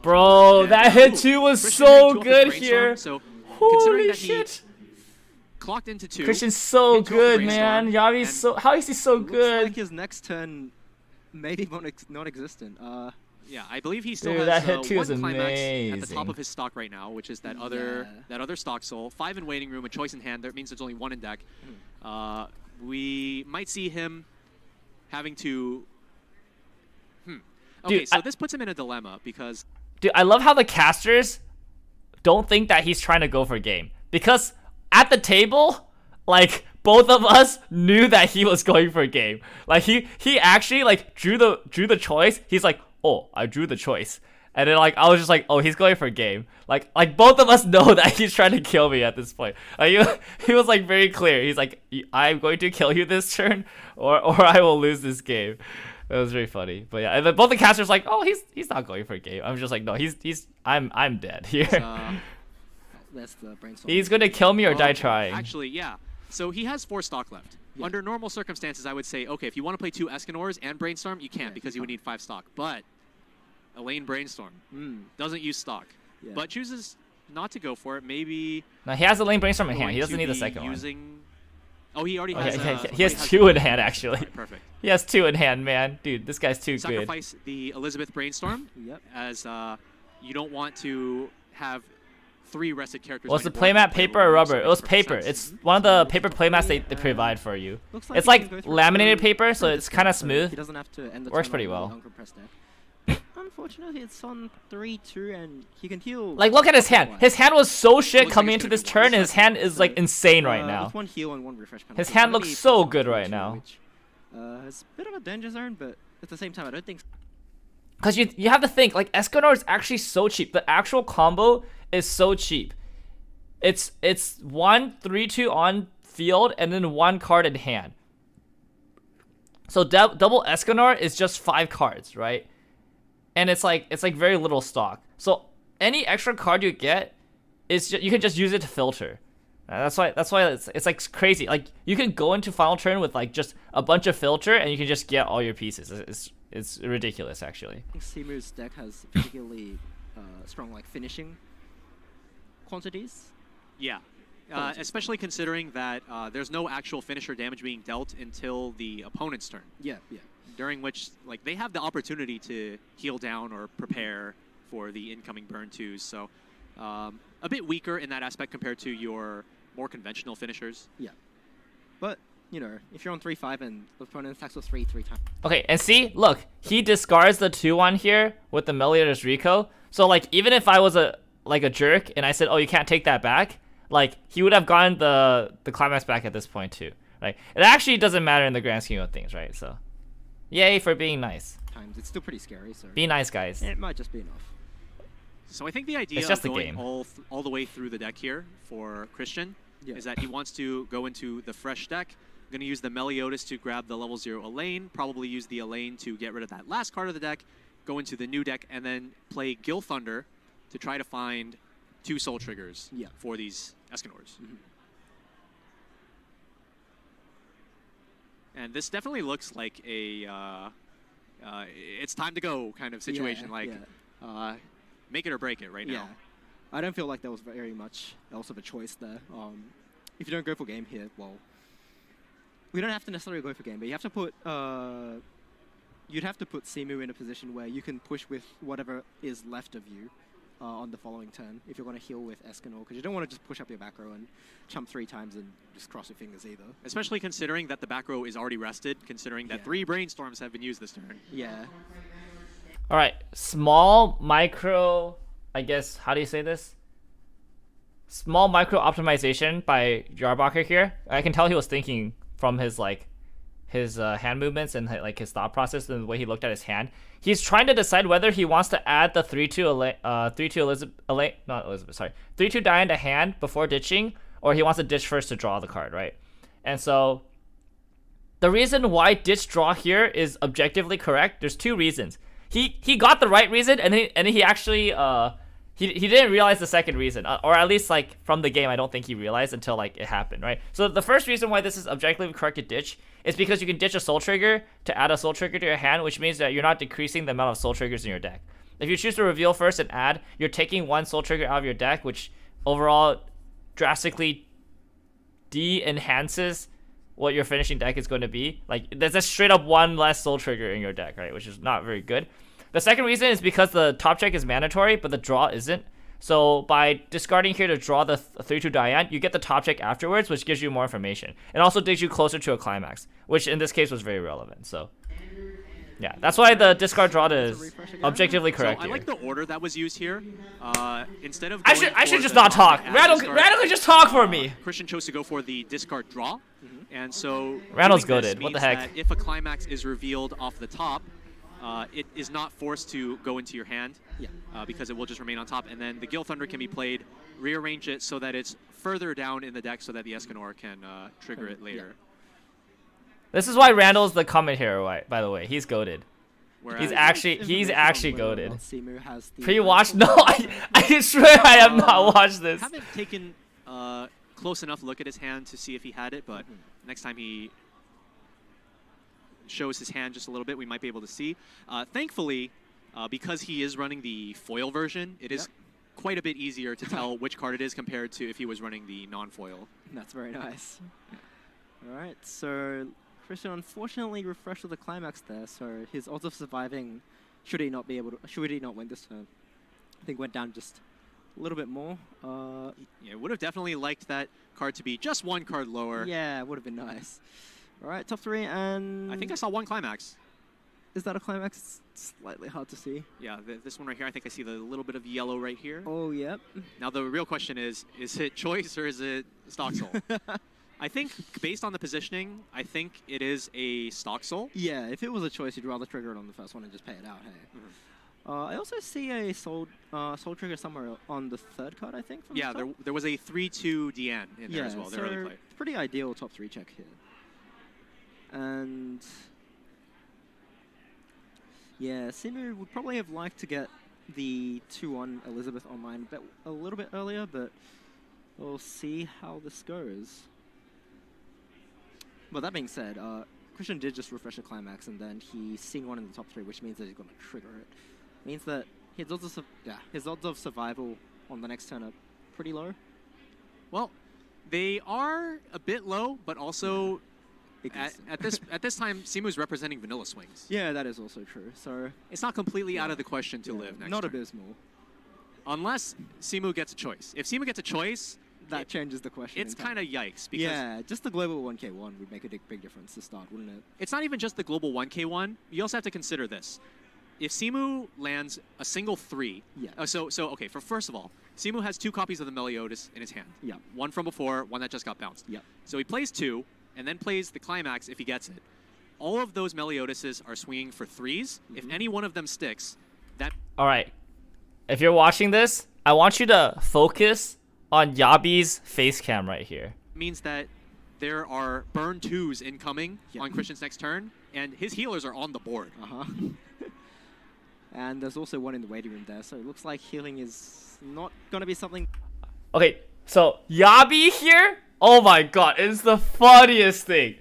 Bro, that hit 2 was so good here. So, holy shit! Clocked into 2. Christian's so good, man. Yavi's how is he so good? Looks like his next turn maybe non-existent. Yeah, I believe he still Dude, has that hit 2 is one climax at the amazing. top of his stock right now, which is that other stock soul. 5 in waiting room, a choice in hand. That means there's only 1 in deck. We might see him having to. Okay, Dude, so this puts him in a dilemma because. Dude, I love how the casters don't think that he's trying to go for game, because at the table, like, both of us knew that he was going for game. Like, he actually like drew the choice. He's like, oh, I drew the choice. And then, like, I was just like, oh, he's going for game. Like both of us know that he's trying to kill me at this point. Like, he was, like, very clear. He's like, I'm going to kill you this turn, or I will lose this game. It was very funny. But yeah, and then both the casters like, oh, he's not going for game. I'm just like, no, I'm dead here. That's the brainstorm. He's gonna kill me or die trying. Actually, yeah. So he has 4 stock left. Under normal circumstances, I would say, okay, if you want to play 2 Escanors and Brainstorm, you can't because you would need 5 stock. But Elaine Brainstorm doesn't use stock, but chooses not to go for it. Maybe. No, he has a Elaine Brainstorm in hand. He going doesn't to need the be second one. using... Oh, he already Oh, has. he has 2 in hand actually. Right, perfect. He has 2 in hand, man. Dude, this guy's too good. Sacrifice the Elizabeth Brainstorm as you don't want to have 3 rested characters. Was the playmat paper or rubber? It was paper. It's one of the paper playmats they provide for you. It's like laminated paper, so it's kind of smooth. He doesn't have to end the Works turn pretty on the well. uncompressed deck. Unfortunately, it's on 3-2, and he can heal. Like, look at his hand. His hand was so shit looks coming like into it's this gonna be turn, and his hand is like insane right now. With 1 heal and 1 refresh penalty, His it's hand gonna looks be so +1 good right 3-2, now. Which, it's a bit of a danger zone, but at the same time, I don't think. Because you have to think, like, Escanor is actually so cheap. The actual combo is so cheap. It's 1 3-2 on field and then 1 card in hand. So double Escanor is just 5 cards, right? And it's like very little stock. So any extra card you get is you can just use it to filter. That's why it's like crazy. Like, you can go into final turn with like just a bunch of filter and you can just get all your pieces. It's ridiculous actually. I think Simu's deck has particularly strong like finishing quantities. Yeah. Especially considering that there's no actual finisher damage being dealt until the opponent's turn. Yeah. During which, like, they have the opportunity to heal down or prepare for the incoming burn 2s. So, a bit weaker in that aspect compared to your more conventional finishers. Yeah. But, you know, if you're on 3-5 and the opponent attacks with 3 times. Okay, and see, look, he discards the 2-1 here with the Meliodas Rico. So, like, even if I was a jerk and I said, oh, you can't take that back, like, he would have gotten the climax back at this point too. Like, it actually doesn't matter in the grand scheme of things, right? So, yay for being nice. It's still pretty scary, so Be nice, guys. it might just be enough. So I think the idea It's just of a going game. all the way through the deck here for Christian is that he wants to go into the fresh deck. Going to use the Meliodas to grab the level 0 Elaine, probably use the Elaine to get rid of that last card of the deck, go into the new deck, and then play Gil Thunder to try to find 2 soul triggers for these Escanors. And this definitely looks like a it's time to go kind of situation. Make it or break it right now. I don't feel like there was very much else of a choice there. If you don't go for game here, well, we don't have to necessarily go for game, but you have to put you'd have to put Simu in a position where you can push with whatever is left of you on the following turn if you're going to heal with Escanor, because you don't want to just push up your back row and chump 3 times and just cross your fingers either. Especially considering that the back row is already rested, considering that 3 brainstorms have been used this turn. Yeah. All right, small micro, I guess, how do you say this? Small micro optimization by Jahrbacher here. I can tell he was thinking from his hand movements and like his thought process and the way he looked at his hand. He's trying to decide whether he wants to add the 3-2 Diane to hand before ditching, or he wants to ditch first to draw the card, right? And so the reason why ditch draw here is objectively correct. There's 2 reasons. He got the right reason, and he actually he didn't realize the second reason, or at least like from the game I don't think he realized until like it happened, right? So the first reason why this is objectively correct to ditch is because you can ditch a soul trigger to add a soul trigger to your hand, which means that you're not decreasing the amount of soul triggers in your deck. If you choose to reveal first and add, you're taking 1 soul trigger out of your deck, which overall drastically de-enhances what your finishing deck is going to be. Like, there's just straight up 1 less soul trigger in your deck, right? Which is not very good. The second reason is because the top check is mandatory, but the draw isn't. So by discarding here to draw the 3-2 Diane, you get the top check afterwards, which gives you more information. It also takes you closer to a climax, which in this case was very relevant. So yeah, that's why the discard draw is objectively correct. So I like the order that was used here. Instead of I should just not talk. Randall can just talk for me. Christian chose to go for the discard draw, and so Randall's doing this goated. What the means heck? that if a climax is revealed off the top, it is not forced to go into your hand because it will just remain on top. And then the Gil Thunder can be played, rearrange it so that it's further down in the deck so that the Escanor can trigger it later. This is why Randall's the comment hero, by the way. He's goated. Whereas He's actually goated. Simu has the Pre-watched? No, I swear I have not watched I this. haven't taken close enough look at his hand to see if he had it, but next time he shows his hand just a little bit, we might be able to see. Thankfully, because he is running the foil version, it is quite a bit easier to tell which card it is compared to if he was running the non-foil. That's very nice. All right, so Christian unfortunately refreshed with the climax there, so his odds of surviving, should he not win this turn, I think went down just a little bit more. Yeah, would have definitely liked that card to be just one card lower. Yeah, would have been nice. All right, top 3, and I think I saw one climax. is that a climax? It's slightly hard to see. Yeah, this one right here, I think I see the little bit of yellow right here. Oh, yep. Now the real question is it choice or is it stock soul? I think based on the positioning, I think it is a stock soul. Yeah, if it was a choice, you'd rather trigger it on the first one and just pay it out, hey? I also see a soul trigger somewhere on the 3rd card, I think, from Yeah, the top. there was a 3-2 DN in there as well, the early so play. pretty ideal top 3 check here. And yeah, Simu would probably have liked to get the 2-1 Elizabeth online a little bit earlier, but we'll see how this goes. But that being said, Christian did just refresh the climax, and then he's seeing one in the top 3, which means that he's going to trigger it. Means that his odds of survival on the next turn are pretty low. Well, they are a bit low, but also at this time, Simu's representing vanilla swings. Yeah, that is also true. So it's not completely out of the question to live next Not turn. abysmal. Unless Simu gets a choice. If Simu gets a choice, that changes the question. It's kind of yikes. Because yeah, just the global 1K1 would make a big difference to start, wouldn't it? It's not even just the global 1K1. You also have to consider this. If Simu lands a single 3, okay, first of all, Simu has 2 copies of the Meliodas in his hand. Yeah. One from before, one that just got bounced. Yeah. So he plays 2, and then plays the climax if he gets it. All of those Meliodases are swinging for 3s. If any one of them sticks, that... All right. If you're watching this, I want you to focus on Yabi's face cam right here. means that there are burn 2s incoming on Christian's next turn, and his healers are on the board. And there's also one in the waiting room there, so it looks like healing is not going to be something... Okay, so Yabi here, oh my god, it's the funniest thing.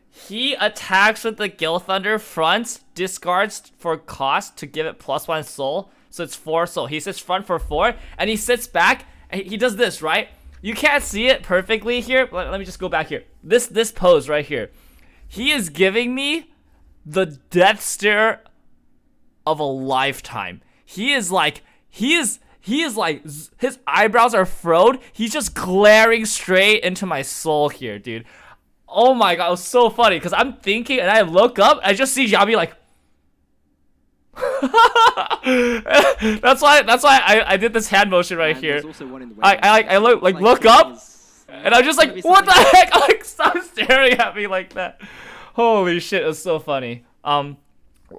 He attacks with the Gil Thunder front, discards for cost to give it +1 soul, so it's 4 soul. He sits front for 4, and he sits back, and he does this, right? You can't see it perfectly here, but let me just go back here. This pose right here. He is giving me the death stare of a lifetime. He is like, his eyebrows are furrowed. He's just glaring straight into my soul here, dude. Oh my god, it was so funny because I'm thinking and I look up, I just see Yabi like that's why I did this hand motion right here. I look up and I'm just like, what the heck? Like, stop staring at me like that. Holy shit, it was so funny.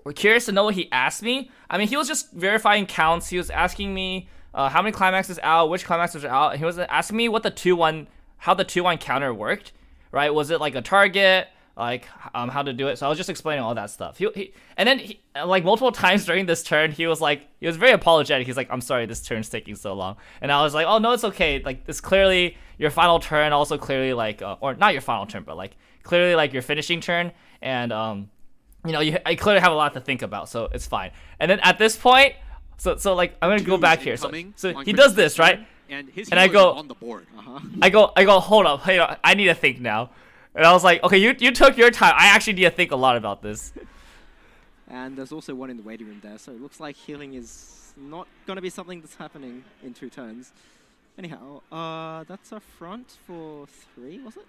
We're curious to know what he asked me. I mean, he was just verifying counts. He was asking me how many climaxes out, which climaxes are out, and he was asking me what the 2-1, how the 2-1 counter worked, right? Was it like a target, like how to do it? So I was just explaining all that stuff. And then like multiple times during this turn, he was very apologetic. He's like, I'm sorry, this turn's taking so long. And I was like, oh no, it's okay. Like, this clearly your final turn, also clearly like, or not your final turn, but like clearly like your finishing turn, and you know, I clearly have a lot to think about, so it's fine. And then at this point, so like I'm gonna go back here. So he does this, right? And I go on the board. I go, hold up, hey, I need to think now. And I was like, okay, you took your time. I actually need to think a lot about this. And there's also one in the waiting room there, so it looks like healing is not gonna be something that's happening in 2 turns. Anyhow, that's a front for 3, was it?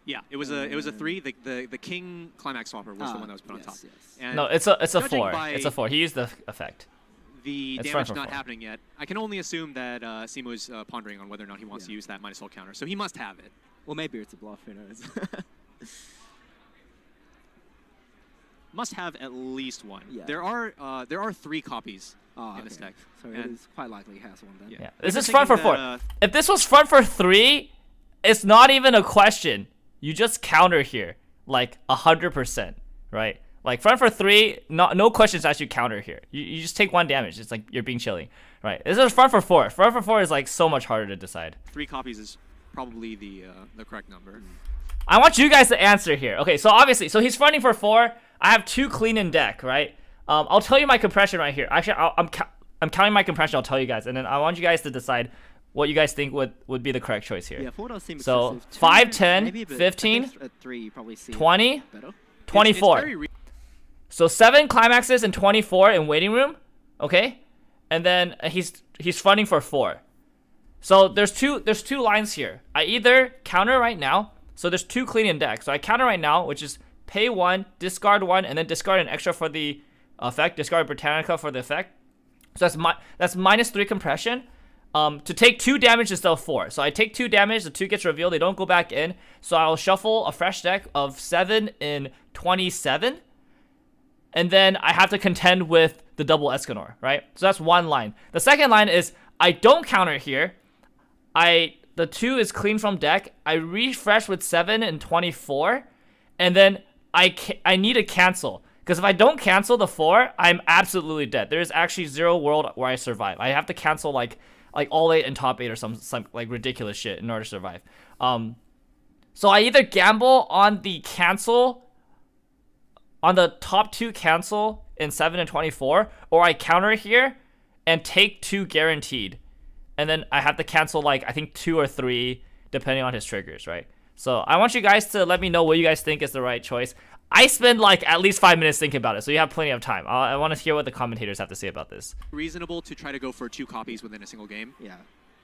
Yeah, it was a 3. The king climax swapper was the one that was put on top. Yes. And no, it's a 4. It's a 4. He used the effect. The damage not happening yet. I can only assume that Simu is pondering on whether or not he wants to use that -1 counter. So he must have it. Well, maybe it's a bluff. Who knows? Must have at least one. Yeah. There are 3 copies in this deck. So it is quite likely he has one then. Yeah. This is front for 4. If this was front for 3, it's not even a question. You just counter here, like 100%, right? Like front for 3, no questions asked you counter here. You just take 1 damage. It's like you're being chilly, right? This is front for 4. Front for 4 is like so much harder to decide. 3 copies is probably the correct number. I want you guys to answer here. Okay, so obviously, so he's fronting for 4. I have 2 clean in deck, right? I'll tell you my compression right here. Actually, I'm counting my compression. I'll tell you guys, and then I want you guys to decide what you guys think would be the correct choice here. Yeah, 4 does seem so excessive. 5, 10, maybe, 15, at 3 you probably see 20, better. 24. So 7 climaxes and 24 in waiting room, okay? And then he's fronting for 4. So there's two lines here. I either counter right now. So there's 2 clean in deck. So I counter right now, which is pay 1, discard 1, and then discard an extra for the effect. Discard Britannica for the effect. So that's minus 3 compression. To take 2 damage instead of 4. So I take 2 damage, the 2 gets revealed, they don't go back in. So I'll shuffle a fresh deck of 7 in 27. And then I have to contend with the double Escanor, right? So that's one line. The second line is I don't counter here. The 2 is clean from deck. I refresh with 7 and 24. And then I need to cancel. Because if I don't cancel the 4, I'm absolutely dead. There is actually 0 world where I survive. I have to cancel like all 8 and top 8 or some like ridiculous shit in order to survive. So I either gamble on the cancel, on the top 2 cancel in 7 and 24, or I counter here and take 2 guaranteed. And then I have to cancel like, I think 2 or 3, depending on his triggers, right? So I want you guys to let me know what you guys think is the right choice. I spend like at least 5 minutes thinking about it, so you have plenty of time. I want to hear what the commentators have to say about this. Reasonable to try to go for 2 copies within a single game. Yeah.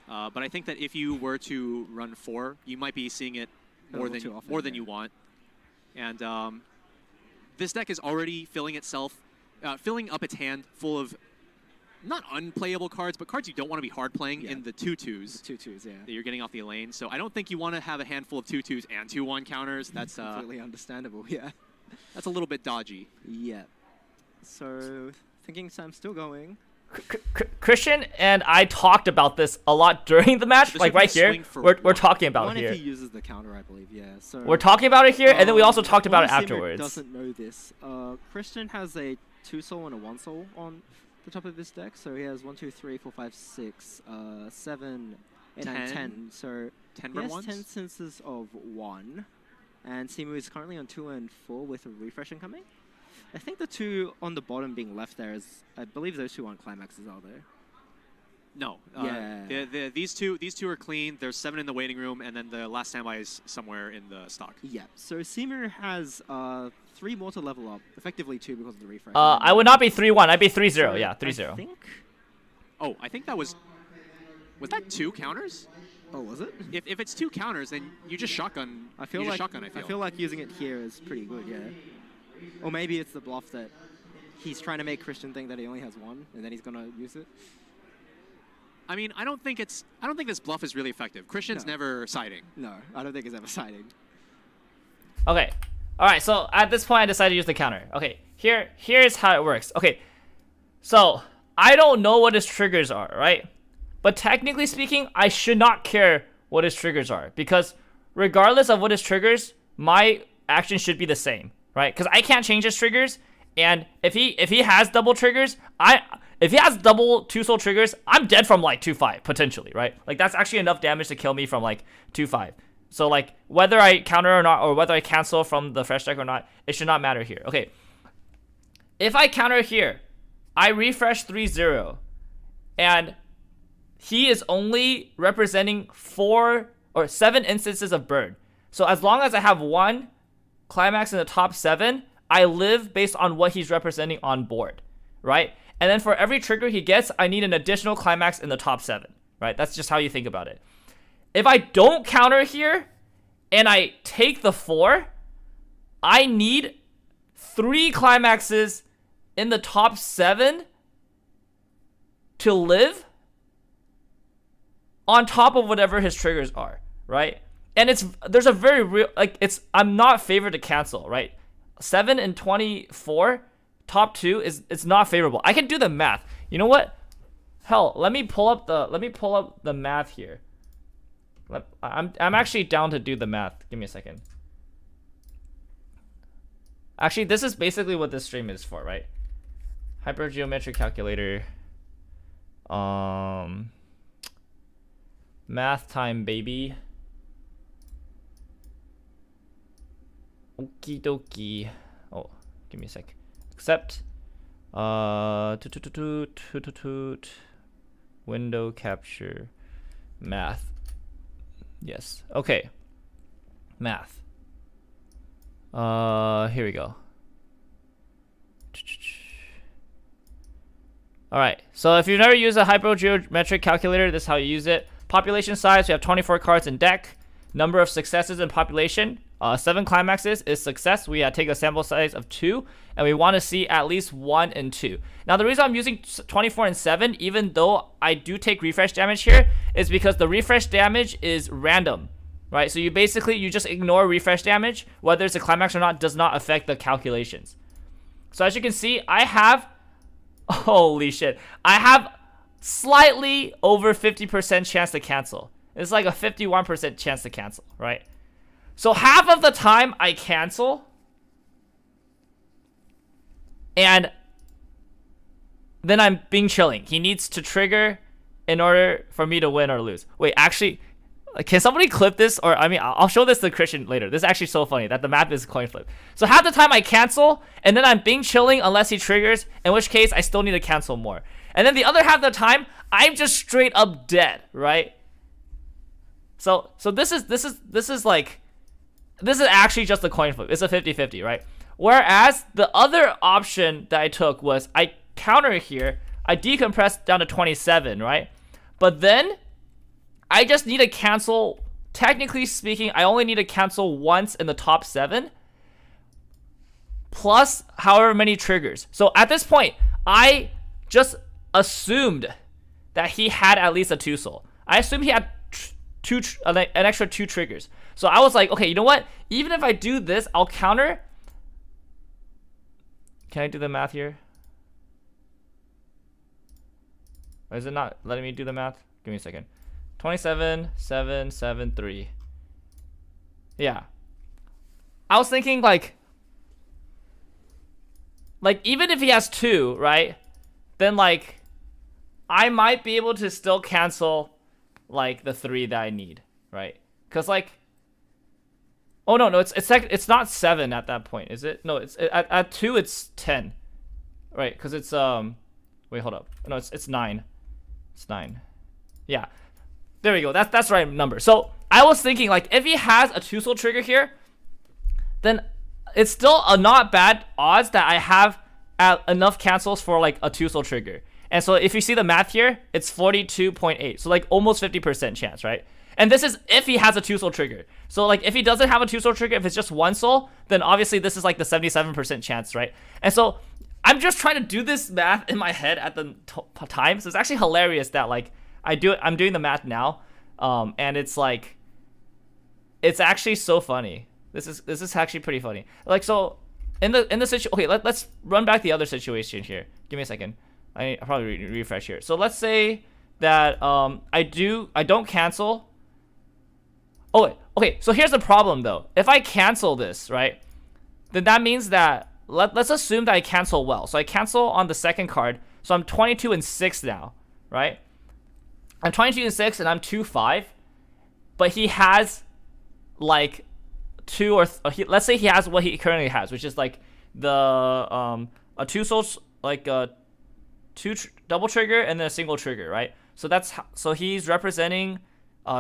But I think that if you were to run 4, you might be seeing it more than you want. And this deck is already filling up its hand full of not unplayable cards, but cards you don't want to be hard playing in the 2/2s. The 2/2s, yeah. That you're getting off the lane. So I don't think you want to have a handful of 2/2s and 2/1 counters. That's completely understandable, yeah. That's a little bit dodgy. Yeah. So, thinking Sam's still going. Christian and I talked about this a lot during the match, like right here. We're talking about it here. If he uses the counter, I believe, yeah. So we're talking about it here, and then we also talked about it afterwards. Doesn't know this. Christian has a 2 soul and a 1 soul on the top of his deck, so he has 1, 2, 3, 4, 5, 6, 7, 8, 9, 10. So 10 he has ones? 10 senses of 1, and Simu is currently on 2 and 4 with a refresh incoming. I think the 2 on the bottom being left there is, I believe those 2 aren't climaxes, are they? No. Yeah. These two are clean. There's 7 in the waiting room, and then the last standby is somewhere in the stock. Yeah. So Simu has 3 more to level up, effectively 2 because of the refresh. I would not be 3-1. I'd be 3-0. Yeah, 3-0. I think. Oh, I think that was that 2 counters? Oh, was it? If it's 2 counters, then you just shotgun. I feel like using it here is pretty good. Yeah. Or maybe it's the bluff that he's trying to make Christian think that he only has 1, and then he's gonna use it. I mean, I don't think this bluff is really effective. Christian's never siding. No, I don't think he's ever siding. Okay. All right. So at this point, I decided to use the counter. Okay. Here's how it works. Okay. So I don't know what his triggers are, right? But technically speaking, I should not care what his triggers are, because regardless of what his triggers, my action should be the same, right? Because I can't change his triggers, and if he has double triggers, if he has double 2-soul triggers, I'm dead from like 2-5 potentially, right? Like that's actually enough damage to kill me from like 2-5. So like whether I counter or not, or whether I cancel from the fresh deck or not, it should not matter here. Okay. If I counter here, I refresh 3-0, and he is only representing 4 or 7 instances of burn. So as long as I have 1 climax in the top 7, I live based on what he's representing on board, right? And then for every trigger he gets, I need an additional climax in the top 7, right? That's just how you think about it. If I don't counter here and I take the 4, I need 3 climaxes in the top 7 to live on top of whatever his triggers are, right? And there's a very real, like, I'm not favored to cancel, right? 7 and 24 top 2 it's not favorable. I can do the math. You know what? Hell, let me pull up the math here. I'm actually down to do the math. Give me a second. Actually, this is basically what this stream is for, right? Hypergeometric calculator. Math time, baby. Okie dokie. Oh, give me a sec. Accept. Window capture. Math. Yes. Okay. Math. Here we go. Alright, so if you've never used a hypergeometric calculator, this is how you use it. Population size, we have 24 cards in deck. Number of successes in population, 7 climaxes is success. We take a sample size of 2, and we want to see at least 1 and 2. Now, the reason I'm using 24 and 7, even though I do take refresh damage here, is because the refresh damage is random, right? So you just ignore refresh damage, whether it's a climax or not, does not affect the calculations. So as you can see, I have, holy shit, I have slightly over 50% chance to cancel. It's like a 51% chance to cancel, right? So half of the time I cancel, and then I'm being chilling. He needs to trigger in order for me to win or lose. Wait, actually, can somebody clip this? Or, I mean, I'll show this to Christian later. This is actually so funny that the map is coin flip. So half the time I cancel, and then I'm being chilling unless he triggers, in which case I still need to cancel more. And then the other half of the time, I'm just straight up dead, right? So this is actually just a coin flip. It's a 50-50, right? Whereas the other option that I took was I counter here, I decompress down to 27, right? But then I just need to cancel, technically speaking, I only need to cancel once in the top 7, plus however many triggers. So at this point, I just assumed that he had at least a 2-soul. I assumed he had an extra 2 triggers. So I was like, okay, you know what? Even if I do this, I'll counter. Can I do the math here? Or is it not letting me do the math? Give me a second. 27, 7, 7, 3. Yeah. I was thinking like even if he has 2, right? Then like I might be able to still cancel like the 3 that I need, right? Cause like, oh no, it's not 7 at that point, is it? No, it's at 2 it's 10, right? Cause it's wait, hold up. No, it's 9. It's 9. Yeah, there we go. That's the right number. So I was thinking like if he has a 2-soul trigger here, then it's still a not bad odds that I have enough cancels for like a 2-soul trigger. And so if you see the math here, it's 42.8. So like almost 50% chance, right? And this is if he has a 2-soul trigger. So like if he doesn't have a 2-soul trigger, if it's just 1 soul, then obviously this is like the 77% chance, right? And so I'm just trying to do this math in my head at the time. So it's actually hilarious that like I'm doing the math now. And it's like, it's actually so funny. This is actually pretty funny. Like, so in the situation, okay, let's run back the other situation here. Give me a second. I'll probably refresh here. So let's say that I don't cancel. Oh wait, okay, so here's the problem though. If I cancel this, right, then that means that let's assume that I cancel well. So I cancel on the second card. So I'm 22 and 6 now, right? I'm 22 and 6 and I'm 2-5. But he has like 2 or let's say he has what he currently has, which is like the a 2-soul, like a 2 double trigger and then a single trigger, right? So he's representing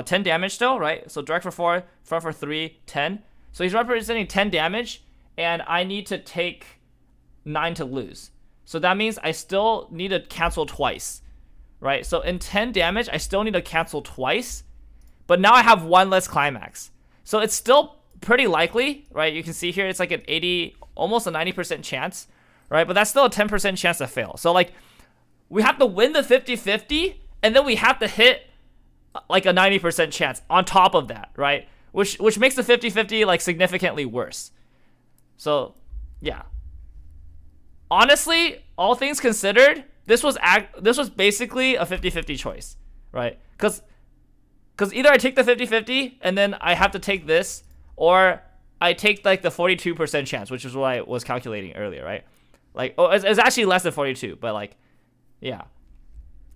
10 damage still, right? So direct for 4, front for 3, 10. So he's representing 10 damage, and I need to take 9 to lose. So that means I still need to cancel twice, right? So in 10 damage, I still need to cancel twice, but now I have 1 less climax. So it's still pretty likely, right? You can see here it's like an 80, almost a 90% chance, right? But that's still a 10% chance to fail. So like we have to win the 50-50, and then we have to hit like a 90% chance on top of that, right? Which makes the 50-50 like significantly worse. So yeah, honestly, all things considered, this was basically a 50-50 choice, right? Because either I take the 50-50 and then I have to take this, or I take like the 42% chance, which is what I was calculating earlier, right? Like, oh, it's actually less than 42, but like, yeah.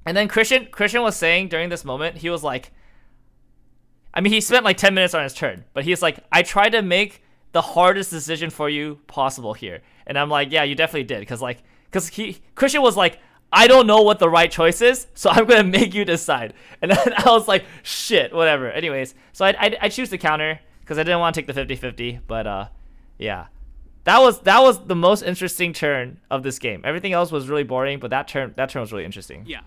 And then Christian was saying during this moment, he was like, I mean, he spent like 10 minutes on his turn, but he's like, I tried to make the hardest decision for you possible here. And I'm like, yeah, you definitely did. Because Christian was like, I don't know what the right choice is, so I'm going to make you decide. And then I was like, shit, whatever. Anyways, so I choose the counter because I didn't want to take the 50-50. But yeah, that was the most interesting turn of this game. Everything else was really boring, but that turn was really interesting. Yeah.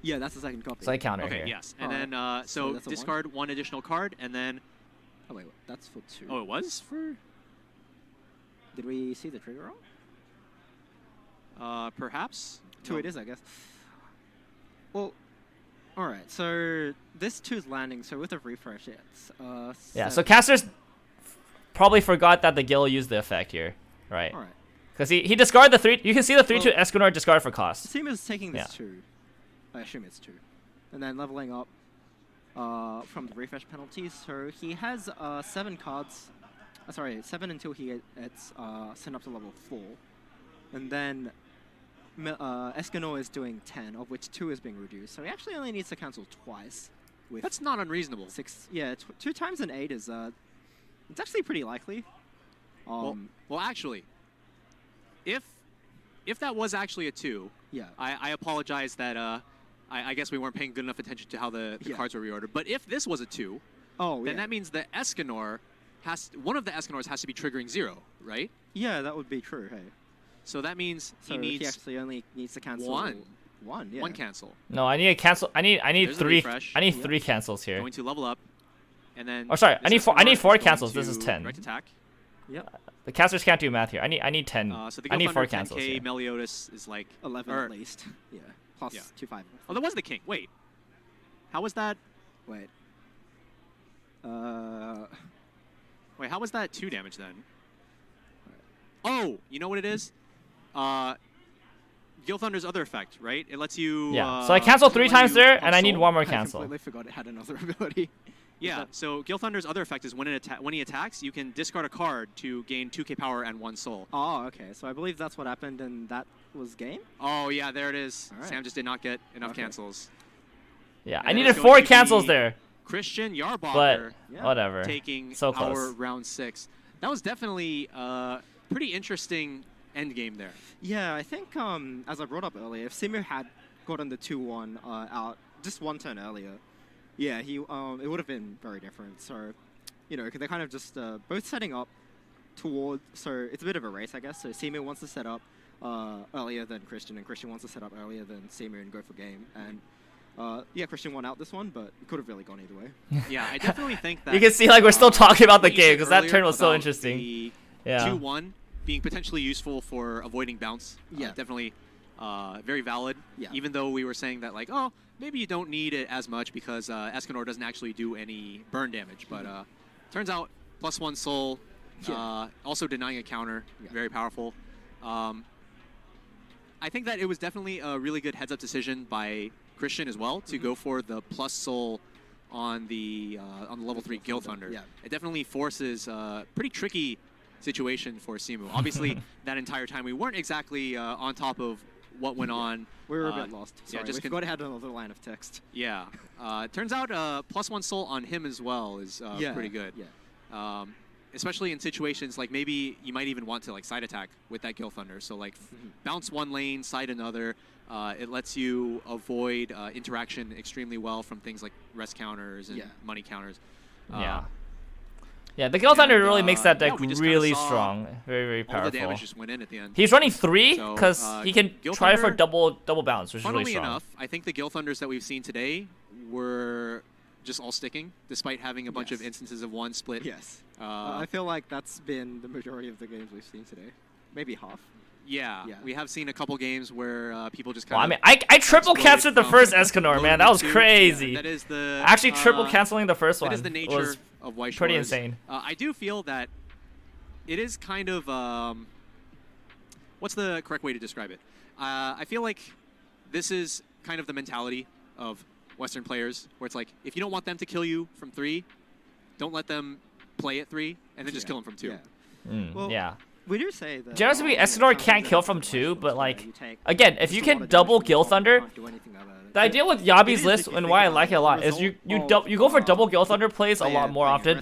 Yeah, that's the second copy. So I counter Okay, here. yes. And then, so discard one additional card, and then... Oh, wait, that's for 2. Oh, it was for... Did we see the trigger wrong? Perhaps? 2 it is, I guess. Well, alright, so this 2 is landing, so with a refresh, it's... yeah, so casters probably forgot that the Gil used the effect here, right? Alright. Because he discarded the 3... You can see the 3-2 Escanor discard for cost. Team is taking this 2. I assume it's 2. And then leveling up from the refresh penalties. So he has 7 cards. Sorry, 7 until he gets sent up to level 4. And then Escanor is doing 10, of which 2 is being reduced. So he actually only needs to cancel twice. With That's not unreasonable. 6. Yeah, 2 times an 8 is... it's actually pretty likely. Well, actually, if that was actually a 2, yeah, I apologize that I guess we weren't paying good enough attention to how the cards were reordered. But if this was a 2, then that means the Escanor one of the Escanors has to be triggering 0, right? Yeah, that would be true. Hey. So that means he actually only needs to cancel 1. Yeah. 1 cancel. No, I need a cancel. I need There's 3. refresh. I need 3 cancels here. Going to level up, and then. Oh, sorry. I need 4. I need 4 cancels. This is 10. Direct attack. Yep. The casters can't do math here. I need 10. So the I need 4 10K cancels. Here. Meliodas is like 11 at least. Yeah. Plus 2/5. Oh, that was the king. Wait. How was that? Wait. Wait, how was that 2 damage then? Oh, you know what it is? Gil Thunder's other effect, right? It lets you... Yeah, so I cancel 3 times there, and I need 1 more cancel. I completely forgot it had another ability. Yeah, so Gil Thunder's other effect is when he attacks, you can discard a card to gain 2k power and 1 soul. Oh, okay. So I believe that's what happened, and that was game? Oh, yeah, there it is. Right. Sam just did not get enough cancels. Yeah, And I needed 4 cancels there. Christian Jahrbacher But whatever. taking So our close. round 6. That was definitely a pretty interesting end game there. Yeah, I think, as I brought up earlier, if Simu had gotten the 2-1 out just 1 turn earlier, yeah, it would have been very different. So, you know, because they're kind of just both setting up towards... So it's a bit of a race, I guess. So Simu wants to set up earlier than Christian, and Christian wants to set up earlier than Simu and go for game. And yeah, Christian won out this one, but it could have really gone either way. Yeah, I definitely think that... You can see, like, we're still talking about the what you game, said because that turn earlier was so about interesting. the Yeah. 2-1 being potentially useful for avoiding bounce. Yeah. Definitely very valid. Yeah. Even though we were saying that, like, oh, maybe you don't need it as much because Escanor doesn't actually do any burn damage. But turns out +1 soul, also denying a counter, very powerful. I think that it was definitely a really good heads-up decision by Christian as well to go for the + soul on the level 3 Gil Thunder. Yeah. It definitely forces a pretty tricky situation for Simu. Obviously, that entire time we weren't exactly on top of what went on. We were a bit lost. Sorry, just we forgot it had another line of text. Yeah. Turns out +1 soul on him as well is pretty good. Yeah. Especially in situations like maybe you might even want to like side attack with that Gil Thunder. So like bounce one lane, side another. It lets you avoid interaction extremely well from things like rest counters and money counters. Yeah, the Gil Thunder really makes that deck we just really kinda saw strong. Very, very all the powerful. damage just went in at the end. He's running 3 So, because he can Gil try for Thunder, double bounce, which is really Funnily strong. enough, I think the Gil Thunders that we've seen today were just all sticking, despite having a bunch of instances of one split. Yes. I feel like that's been the majority of the games we've seen today. Maybe half. Yeah, Yeah. we have seen a couple games where people just Well, kind I of... mean, I triple exploded canceled the from first Escanor, man. That was loading to- crazy. Yeah, that is the... Actually, triple canceling the first one That is the nature was of Weiss pretty Schwarz. insane. I do feel that it is kind of... what's the correct way to describe it? I feel like this is kind of the mentality of Western players, where it's like, if you don't want them to kill you from 3, don't let them play at 3, and then just kill them from 2. Yeah. Mm, Well, yeah. we do say that. Generally speaking, Escanor can't kill from 2, but like, you take again, if you can double Gil Thunder, can't do anything about it. the idea with Yabi's list and why I like it a lot is you go for double Gil Thunder plays a lot more often,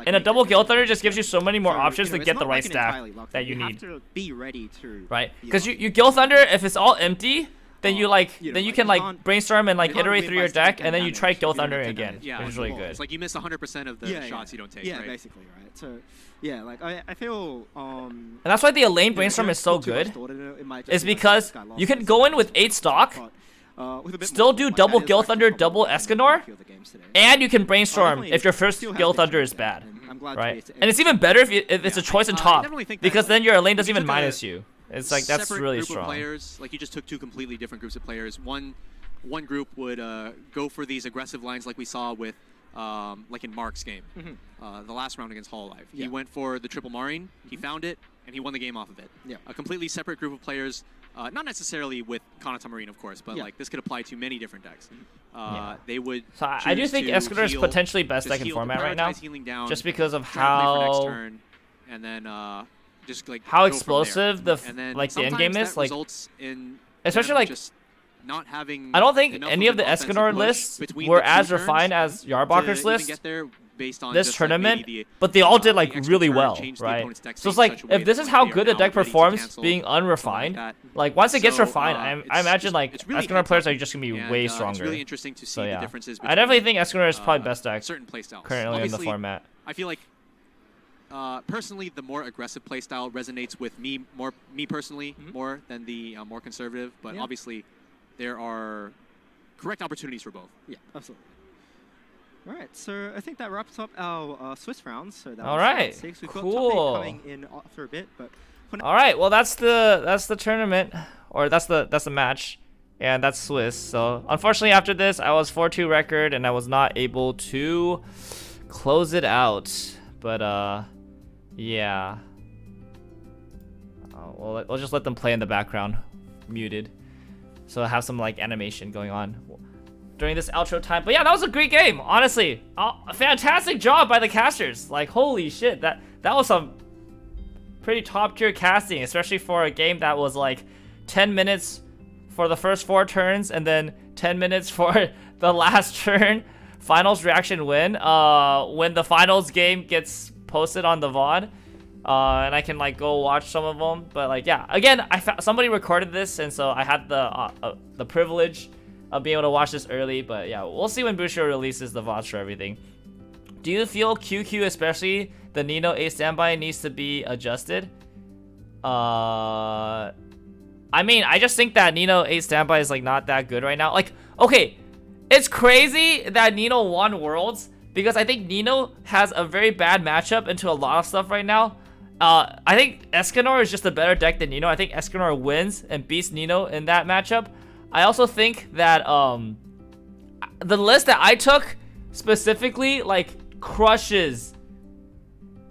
and a double Gil Thunder just gives you so many more options to get the right stack that you need. have to be ready to. Right? Because you Gil Thunder, if it's all empty, then you can like brainstorm and like iterate through your deck, and then you try Gil Thunder again. Yeah, which is really good. It's like you miss 100% of the shots you don't take. Yeah, right? basically, right. So yeah, like I feel And that's why the Elaine brainstorm is so good. Is because you can go in with 8 stock, still do double Gil Thunder, double Escanor, and you can brainstorm if your first Gil Thunder is bad, right? And it's even better if it's a choice in top, because then your Elaine doesn't even minus you. It's like that's really group strong. Of players, like you just took 2 completely different groups of players. One group would go for these aggressive lines like we saw with like in Mark's game, the last round against Hololive. He went for the triple Marine, he found it, and he won the game off of it. A completely separate group of players, not necessarily with Kanata Marine, of course, but like this could apply to many different decks. They would. So I do think Escanor is potentially best deck in format right now, just because of how and then just like how explosive the end game is. Like, especially like. Just not having I don't think any of the Escanor lists were as refined as Jahrbacher's list this tournament, but they all did like really well, right? So it's like, if this is how good the deck performs being unrefined, like once it gets refined, I imagine like Escanor players are just gonna be way stronger. It's really interesting to see the differences. I definitely think Escanor is probably best deck certain playstyles currently in the format. I feel like personally, the more aggressive playstyle resonates with me personally more than the more conservative, but obviously there are correct opportunities for both. Yeah, absolutely. All right, so I think that wraps up our Swiss rounds. So that all right, We've got cool. coming in after a bit, but all right, well that's the tournament, or that's the match, and that's Swiss. So unfortunately, after this, I was 4-2 record, and I was not able to close it out. But yeah. Well, we'll just let them play in the background, muted. So I have some like animation going on during this outro time. But yeah, that was a great game, honestly. A fantastic job by the casters. Like, holy shit, that was some pretty top tier casting, especially for a game that was like 10 minutes for the first 4 turns and then 10 minutes for the last turn. Finals reaction win. When the finals game gets posted on the VOD. And I can like go watch some of them, but like yeah, again, somebody recorded this, and so I had the privilege of being able to watch this early. But yeah, we'll see when Bushido releases the VODs for everything. Do you feel QQ, especially the Nino A standby, needs to be adjusted? I mean, I just think that Nino A standby is like not that good right now. Like, okay, it's crazy that Nino won Worlds because I think Nino has a very bad matchup into a lot of stuff right now. I think Escanor is just a better deck than Nino. I think Escanor wins and beats Nino in that matchup. I also think that the list that I took specifically like crushes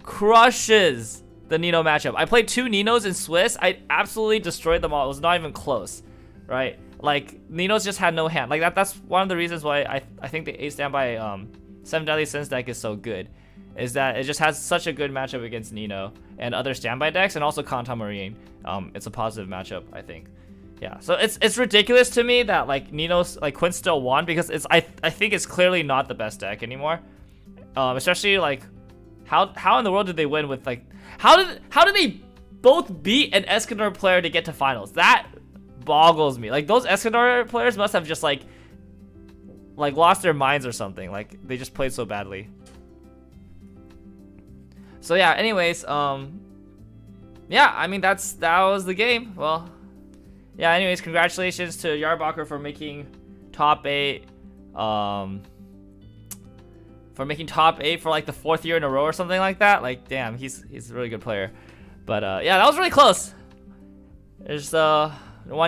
the Nino matchup. I played 2 Ninos in Swiss. I absolutely destroyed them all. It was not even close, right? Like Nino's just had no hand. Like that's one of the reasons why I think the A standby 7 Deadly Sins deck is so good. Is that it just has such a good matchup against Nino and other standby decks, and also Kanata Marine. It's a positive matchup, I think. Yeah, so it's ridiculous to me that like Nino's like Quinn still won, because I think it's clearly not the best deck anymore. Especially like how in the world did they win with like how did they both beat an Escanor player to get to finals? That boggles me. Like those Escanor players must have just like lost their minds or something. Like they just played so badly. So yeah, anyways, yeah, I mean that was the game. Well, yeah, anyways, congratulations to Jahrbacher for making top 8. For making top 8 for like the 4th year in a row or something like that. Like, damn, he's a really good player. But yeah, that was really close. There's 1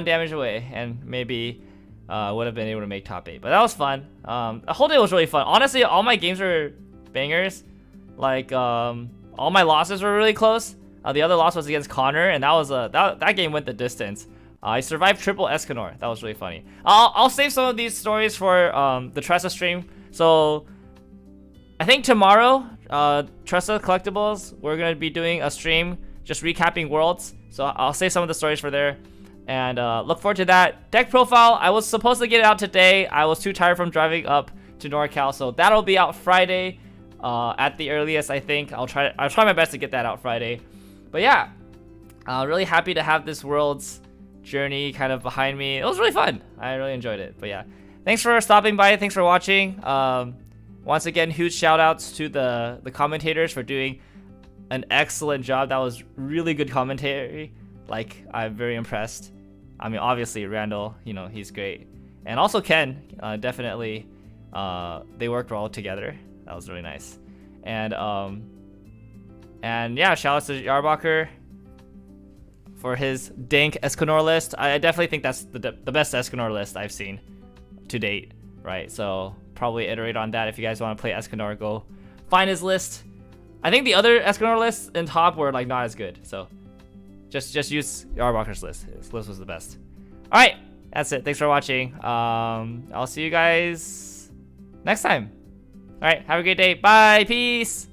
damage away, and maybe would have been able to make top 8. But that was fun. The whole day was really fun. Honestly, all my games were bangers. Like all my losses were really close. The other loss was against Connor, and that was that game went the distance. I survived triple Escanor. That was really funny. I'll save some of these stories for the Tressa stream. So I think tomorrow, Tressa Collectibles, we're gonna be doing a stream just recapping Worlds. So I'll save some of the stories for there. And look forward to that. Deck profile, I was supposed to get it out today. I was too tired from driving up to NorCal, so that'll be out Friday at the earliest, I think. I'll try my best to get that out Friday. But yeah, really happy to have this Worlds journey kind of behind me. It was really fun. I really enjoyed it. But yeah, thanks for stopping by. Thanks for watching. Once again, huge shout outs to the commentators for doing an excellent job. That was really good commentary. Like, I'm very impressed. I mean, obviously Randall, you know, he's great. And also Ken, definitely, they worked well together. That was really nice. And yeah, shout outs to Jahrbacher for his dank Escanor list. I definitely think that's the best Escanor list I've seen to date, right? So probably iterate on that. If you guys want to play Escanor, go find his list. I think the other Escanor lists in top were like not as good, so just use Jahrbacher's list. His list was the best. All right, that's it. Thanks for watching. I'll see you guys next time. All right, have a great day. Bye. Peace.